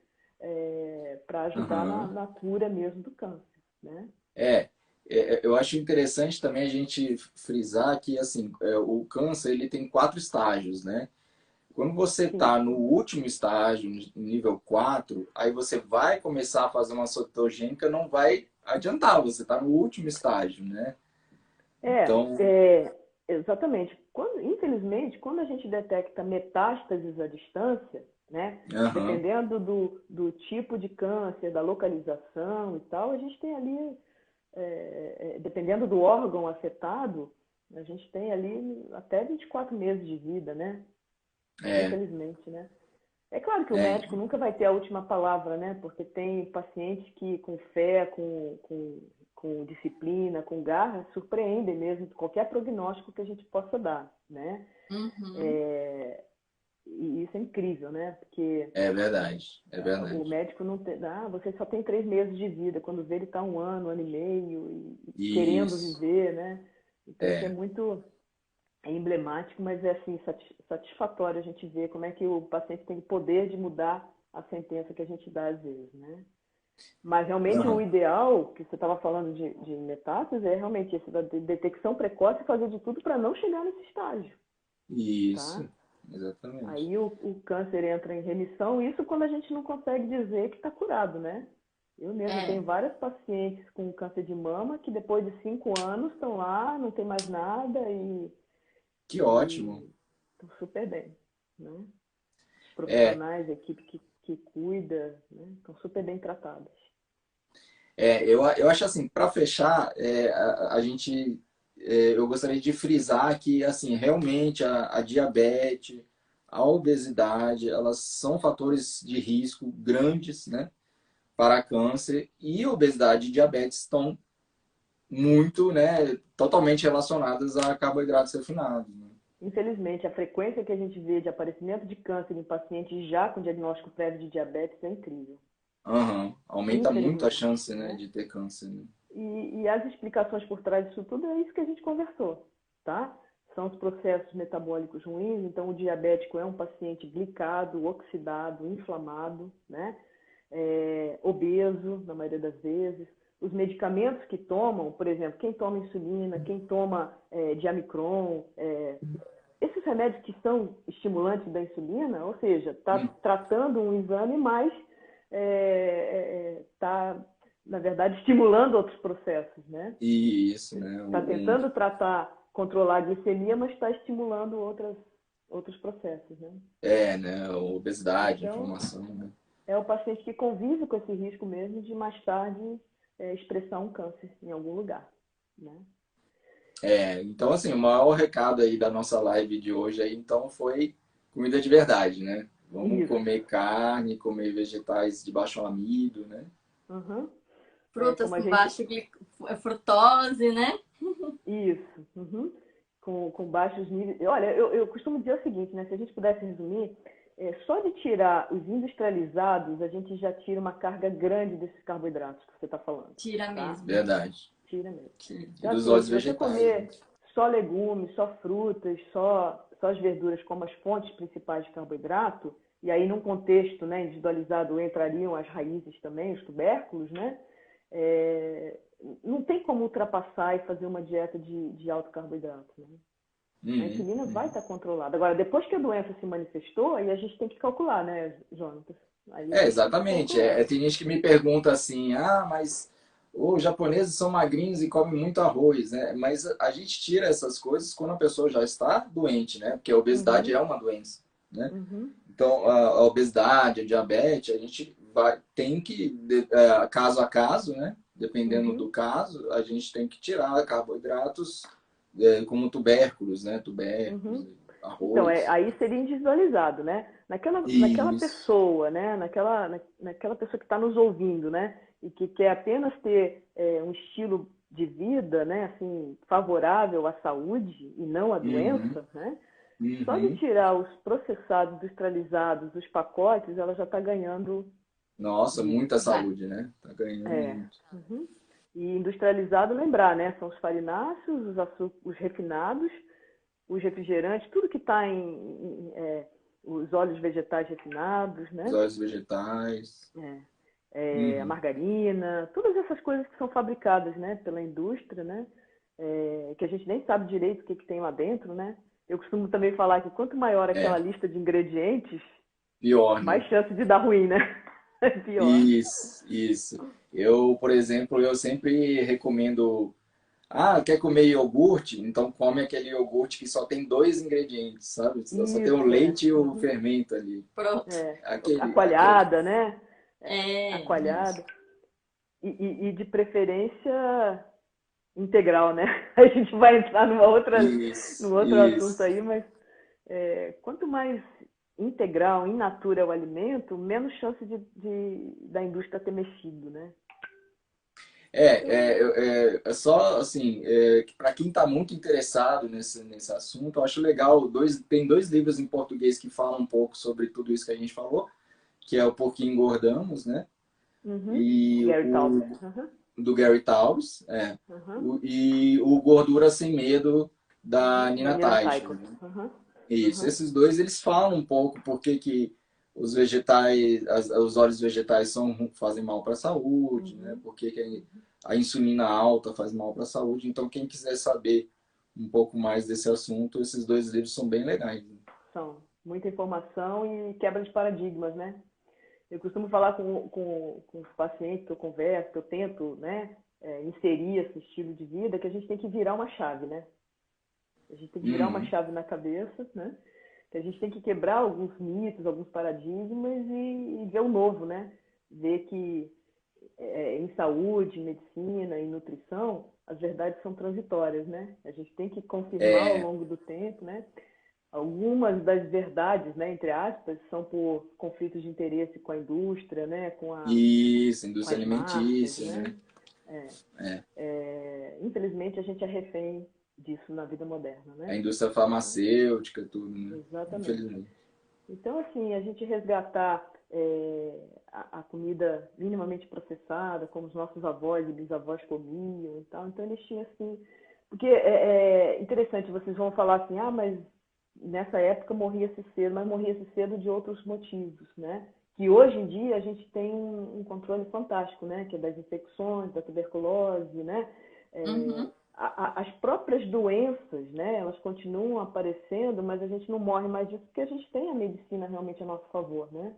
[SPEAKER 3] Para ajudar
[SPEAKER 2] Aham.
[SPEAKER 3] na cura mesmo do câncer, né?
[SPEAKER 2] É, eu acho interessante também a gente frisar que assim, o câncer ele tem 4 estágios, né? Quando você
[SPEAKER 3] Sim.
[SPEAKER 2] está no último estágio, no nível 4, aí você vai começar a fazer uma cetogênica, não vai adiantar, você está no último estágio, né?
[SPEAKER 3] É,
[SPEAKER 2] Então,
[SPEAKER 3] exatamente. Infelizmente, quando a gente detecta metástases à distância, né,
[SPEAKER 2] aham,
[SPEAKER 3] dependendo do tipo de câncer, da localização e tal, a gente tem ali, dependendo do órgão afetado, a gente tem ali até 24 meses de vida, né?
[SPEAKER 2] é,
[SPEAKER 3] Infelizmente, né? É claro que o
[SPEAKER 2] é,
[SPEAKER 3] médico nunca vai ter a última palavra, né? Porque tem pacientes que, com fé, com disciplina, com garra, surpreendem mesmo qualquer prognóstico que a gente possa dar, né?
[SPEAKER 1] uhum.
[SPEAKER 3] É, e isso é incrível, né? Porque
[SPEAKER 2] é verdade, é
[SPEAKER 3] o
[SPEAKER 2] verdade.
[SPEAKER 3] médico não tem, você só tem 3 meses de vida, quando vê ele está um ano e meio, e querendo
[SPEAKER 2] Isso,
[SPEAKER 3] viver, né? Então isso é
[SPEAKER 2] é,
[SPEAKER 3] muito emblemático, mas é assim, satisfatório a gente ver como é que o paciente tem o poder de mudar a sentença que a gente dá às vezes, né? Mas realmente o
[SPEAKER 2] aham,
[SPEAKER 3] ideal, que você estava falando de metástase, é realmente esse da detecção precoce e fazer de tudo para não chegar nesse estágio, tá?
[SPEAKER 2] isso, exatamente.
[SPEAKER 3] Aí o câncer entra em remissão, isso quando a gente não consegue dizer que está curado, né? Eu mesmo
[SPEAKER 1] É,
[SPEAKER 3] tenho várias pacientes com câncer de mama que depois de 5 anos estão lá, não tem mais nada
[SPEAKER 2] Que ótimo.
[SPEAKER 3] e estão super bem, né? Os
[SPEAKER 2] É,
[SPEAKER 3] profissionais, a equipe que cuida, né? Estão super bem tratadas.
[SPEAKER 2] eu acho assim, para fechar, a gente, eu gostaria de frisar que, assim, realmente a diabetes, a obesidade, elas são fatores de risco grandes, né, para câncer, e obesidade e diabetes estão muito, né, totalmente relacionadas a carboidratos refinados, né?
[SPEAKER 3] Infelizmente, a frequência que a gente vê de aparecimento de câncer em pacientes já com diagnóstico prévio de diabetes é incrível.
[SPEAKER 2] Aham. Aumenta muito a
[SPEAKER 3] Infelizmente,
[SPEAKER 2] chance, né,
[SPEAKER 3] né?
[SPEAKER 2] de ter câncer, né?
[SPEAKER 3] E as explicações por trás disso tudo é isso que a gente conversou, tá? São os processos metabólicos ruins, então o diabético é um paciente glicado, oxidado, inflamado, né? Obeso, na maioria das vezes. Os medicamentos que tomam, por exemplo, quem toma insulina, quem toma Diamicron, esses remédios que são estimulantes da insulina, ou seja, está
[SPEAKER 2] Hum.
[SPEAKER 3] tratando um exame, mas está, na verdade, estimulando outros processos, né?
[SPEAKER 2] E isso, né?
[SPEAKER 3] Está tentando tratar, controlar a glicemia, mas está estimulando outros processos, né?
[SPEAKER 2] Né? Obesidade,
[SPEAKER 3] Então,
[SPEAKER 2] inflamação, né?
[SPEAKER 3] é o paciente que convive com esse risco mesmo de mais tarde expressar um câncer em algum lugar, né?
[SPEAKER 2] Então, assim, o maior recado aí da nossa live de hoje aí, então, foi comida de verdade, né? Vamos
[SPEAKER 3] Isso.
[SPEAKER 2] comer carne, comer vegetais de baixo amido, né?
[SPEAKER 3] Uhum.
[SPEAKER 1] frutas
[SPEAKER 3] Como a
[SPEAKER 1] com
[SPEAKER 3] gente.
[SPEAKER 1] baixa frutose, né?
[SPEAKER 3] Isso. Uhum. Com baixos níveis. Olha, eu costumo dizer o seguinte, né? Se a gente pudesse resumir, só de tirar os industrializados, a gente já tira uma carga grande desses carboidratos que você está falando,
[SPEAKER 1] Tira
[SPEAKER 3] tá?
[SPEAKER 1] mesmo.
[SPEAKER 2] Verdade.
[SPEAKER 3] Tira mesmo.
[SPEAKER 2] E
[SPEAKER 3] Então,
[SPEAKER 2] dos
[SPEAKER 3] assim,
[SPEAKER 2] óleos
[SPEAKER 3] se você
[SPEAKER 2] vegetais, né?
[SPEAKER 3] comer só legumes, só frutas, só as verduras como as fontes principais de carboidrato, e aí num contexto, né, individualizado entrariam as raízes também, os tubérculos, né? É, não tem como ultrapassar e fazer uma dieta de alto carboidrato, né? A
[SPEAKER 2] Uhum,
[SPEAKER 3] insulina vai
[SPEAKER 2] uhum.
[SPEAKER 3] estar controlada. Agora, depois que a doença se manifestou, aí a gente tem que calcular, né, Jonatas? Aí a gente tem que
[SPEAKER 2] Exatamente.
[SPEAKER 3] calcular.
[SPEAKER 2] Tem gente que me pergunta assim, mas os japoneses são magrinhos e comem muito arroz, né? Mas a gente tira essas coisas quando a pessoa já está doente, né? Porque a obesidade
[SPEAKER 3] Uhum,
[SPEAKER 2] é uma doença, né?
[SPEAKER 3] uhum,
[SPEAKER 2] Então, a obesidade, a diabetes, a gente tem que, caso a caso, né? Dependendo
[SPEAKER 3] uhum.
[SPEAKER 2] do caso, a gente tem que tirar carboidratos, como tubérculos, né? Tubérculos,
[SPEAKER 3] Uhum. Então,
[SPEAKER 2] arroz.
[SPEAKER 3] aí seria individualizado, né? Naquela
[SPEAKER 2] Isso.
[SPEAKER 3] pessoa, né? Naquela pessoa que está nos ouvindo, né? E que quer apenas ter um estilo de vida, né? Assim, favorável à saúde e não à
[SPEAKER 2] Uhum,
[SPEAKER 3] doença, né? Só de
[SPEAKER 2] uhum.
[SPEAKER 3] tirar os processados, industrializados, os pacotes, ela já está ganhando
[SPEAKER 2] Nossa,
[SPEAKER 3] muito.
[SPEAKER 2] muita
[SPEAKER 1] Já.
[SPEAKER 2] saúde, né? Tá ganhando
[SPEAKER 3] É.
[SPEAKER 2] muito.
[SPEAKER 3] Uhum. E industrializado, lembrar, né? São os farináceos, os refinados, os refrigerantes, tudo que está os óleos vegetais refinados,
[SPEAKER 2] Os
[SPEAKER 3] né?
[SPEAKER 2] óleos vegetais.
[SPEAKER 3] A
[SPEAKER 2] Uhum.
[SPEAKER 3] margarina, todas essas coisas que são fabricadas, né, pela indústria, né? Que a gente nem sabe direito o que tem lá dentro, né? Eu costumo também falar que quanto maior aquela
[SPEAKER 2] É,
[SPEAKER 3] lista de ingredientes,
[SPEAKER 2] pior,
[SPEAKER 3] mais
[SPEAKER 2] né?
[SPEAKER 3] chance de dar ruim, né? Pior.
[SPEAKER 2] Isso, isso. Eu, por exemplo, eu sempre recomendo. Quer comer iogurte? Então come aquele iogurte que só tem dois ingredientes, sabe? Só tem o
[SPEAKER 3] Isso,
[SPEAKER 2] leite e o
[SPEAKER 3] Uhum.
[SPEAKER 2] fermento ali.
[SPEAKER 1] Pronto.
[SPEAKER 3] É.
[SPEAKER 2] Aquele.
[SPEAKER 3] Aqualhada, né?
[SPEAKER 1] É.
[SPEAKER 2] Isso.
[SPEAKER 3] Aqualhada. E de preferência integral, né? A gente vai entrar num
[SPEAKER 2] Isso,
[SPEAKER 3] outro assunto
[SPEAKER 2] isso.
[SPEAKER 3] aí, mas quanto mais integral, in natura é o alimento, menos chance da indústria ter mexido, né? Então,
[SPEAKER 2] É só assim, para quem está muito interessado nesse assunto, eu acho legal. Tem dois livros em português que falam um pouco sobre tudo isso que a gente falou, que é o Por que Engordamos, né?
[SPEAKER 3] o
[SPEAKER 2] E
[SPEAKER 3] Gary Taubes.
[SPEAKER 2] o do Gary Taubes,
[SPEAKER 3] Uhum,
[SPEAKER 2] e o Gordura Sem Medo da
[SPEAKER 3] da
[SPEAKER 2] Nina
[SPEAKER 3] Nina
[SPEAKER 2] Teich,
[SPEAKER 3] Teicholz.
[SPEAKER 2] né?
[SPEAKER 3] Uhum,
[SPEAKER 2] Isso,
[SPEAKER 3] uhum,
[SPEAKER 2] esses dois eles falam um pouco porque que os vegetais, os óleos vegetais fazem mal para a saúde, né?
[SPEAKER 3] uhum.
[SPEAKER 2] Porque que a insulina alta faz mal para a saúde. Então, quem quiser saber um pouco mais desse assunto, esses dois livros são bem legais, né?
[SPEAKER 3] São muita informação e quebra de paradigmas, né? Eu costumo falar com os pacientes que eu converso, que eu tento, né, inserir esse estilo de vida, que a gente tem que virar uma chave, né? A gente tem que virar uma chave na cabeça, né? Que a gente tem que quebrar alguns mitos, alguns paradigmas e ver o novo, né? Ver que em saúde, medicina e nutrição, as verdades são transitórias, né? A gente tem que confirmar ao longo do tempo, né? Algumas das verdades, né, entre aspas, são por conflitos de interesse com a indústria, né?
[SPEAKER 2] Isso,
[SPEAKER 3] com
[SPEAKER 2] indústria
[SPEAKER 3] as marcas,
[SPEAKER 2] alimentícia,
[SPEAKER 3] né?
[SPEAKER 2] né?
[SPEAKER 3] Infelizmente, a gente é refém disso na vida moderna,
[SPEAKER 2] A
[SPEAKER 3] né?
[SPEAKER 2] indústria farmacêutica, tudo, né?
[SPEAKER 3] Exatamente.
[SPEAKER 2] Infelizmente.
[SPEAKER 3] Então, assim, a gente resgatar a comida minimamente processada, como os nossos avós e bisavós comiam e tal. Então, eles tinham, assim... Porque é interessante, vocês vão falar assim, mas nessa época morria-se cedo, mas morria-se cedo de outros motivos, né? Que hoje em dia a gente tem um controle fantástico, né? Que é das infecções, da tuberculose, né? As próprias doenças, né? Elas continuam aparecendo, mas a gente não morre mais disso porque a gente tem a medicina realmente a nosso favor, né?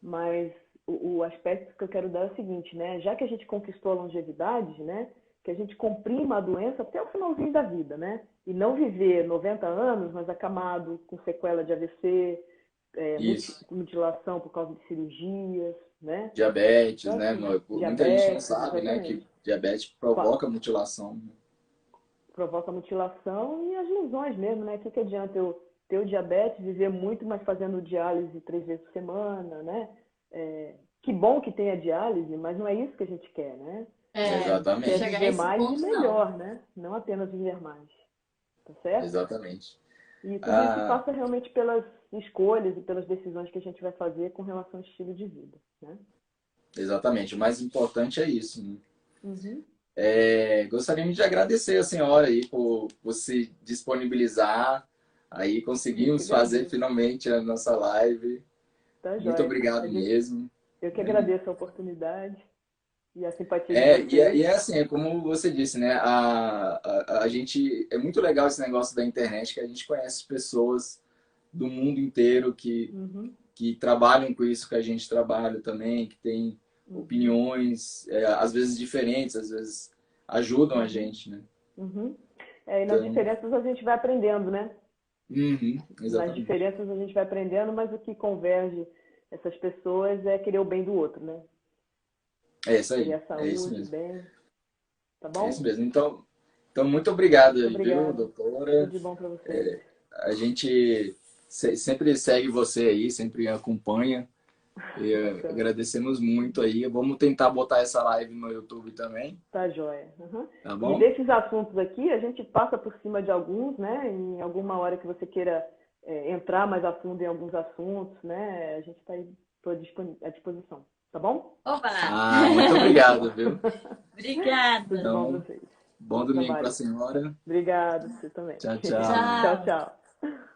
[SPEAKER 3] Mas o aspecto que eu quero dar é o seguinte, né? Já que a gente conquistou a longevidade, né? Que a gente comprima a doença até o finalzinho da vida, né? E não viver 90 anos, mas acamado, com sequela de AVC, mutilação por causa de cirurgias, né?
[SPEAKER 2] Diabetes,
[SPEAKER 3] Então,
[SPEAKER 2] né?
[SPEAKER 3] assim,
[SPEAKER 2] Muita gente não
[SPEAKER 3] diabetes,
[SPEAKER 2] sabe, né? Que
[SPEAKER 3] exatamente.
[SPEAKER 2] diabetes provoca mutilação.
[SPEAKER 3] Provoca mutilação e as lesões mesmo, né? O que adianta eu ter o diabetes, viver muito, mas fazendo diálise 3 vezes por semana, né? Que bom que tenha diálise, mas não é isso que a gente quer, né?
[SPEAKER 2] Exatamente.
[SPEAKER 3] Quer
[SPEAKER 1] Chegar a
[SPEAKER 3] viver
[SPEAKER 1] esse
[SPEAKER 3] mais e
[SPEAKER 1] ponto, não.
[SPEAKER 3] melhor, né? Não apenas viver mais. Tá certo?
[SPEAKER 2] Exatamente.
[SPEAKER 3] E tudo isso passa realmente pelas escolhas e pelas decisões que a gente vai fazer com relação ao estilo de vida, né?
[SPEAKER 2] Exatamente. O mais importante é isso, né?
[SPEAKER 3] Uhum.
[SPEAKER 2] Gostaríamos de agradecer a senhora aí por se disponibilizar. Aí conseguimos fazer finalmente a nossa live.
[SPEAKER 3] Tá
[SPEAKER 2] Muito
[SPEAKER 3] joia.
[SPEAKER 2] obrigado mesmo.
[SPEAKER 3] Eu que agradeço a oportunidade e a simpatia de
[SPEAKER 2] E
[SPEAKER 3] vocês.
[SPEAKER 2] é assim, é como você disse, né? A gente, é muito legal esse negócio da internet, que a gente conhece pessoas do mundo inteiro que trabalham com isso que a gente trabalha também, que tem opiniões, às vezes diferentes, às vezes ajudam a gente, né?
[SPEAKER 3] E nas diferenças a gente vai aprendendo, né? Nas
[SPEAKER 2] Exatamente.
[SPEAKER 3] diferenças a gente vai aprendendo, mas o que converge essas pessoas é querer o bem do outro, né?
[SPEAKER 2] É isso aí.
[SPEAKER 3] Querer a saúde,
[SPEAKER 2] É isso mesmo.
[SPEAKER 3] bem. Tá bom?
[SPEAKER 2] É isso mesmo. Então muito obrigado aí, viu,
[SPEAKER 3] Obrigada.
[SPEAKER 2] doutora?
[SPEAKER 3] Tudo de bom para vocês.
[SPEAKER 2] A gente sempre segue você aí, sempre acompanha. E agradecemos muito aí. Vamos tentar botar essa live no YouTube também.
[SPEAKER 3] Tá joia.
[SPEAKER 2] Tá bom?
[SPEAKER 3] E desses assuntos aqui, a gente passa por cima de alguns, né? Em alguma hora que você queira entrar mais a fundo em alguns assuntos, né? A gente está aí à disposição. Tá bom?
[SPEAKER 1] Opa!
[SPEAKER 2] Muito obrigado, viu?
[SPEAKER 1] Obrigada.
[SPEAKER 3] Tudo bom pra vocês.
[SPEAKER 2] Bom domingo para a senhora.
[SPEAKER 3] Obrigado, você também.
[SPEAKER 2] Tchau, tchau.
[SPEAKER 1] Tchau.
[SPEAKER 3] Tchau, tchau.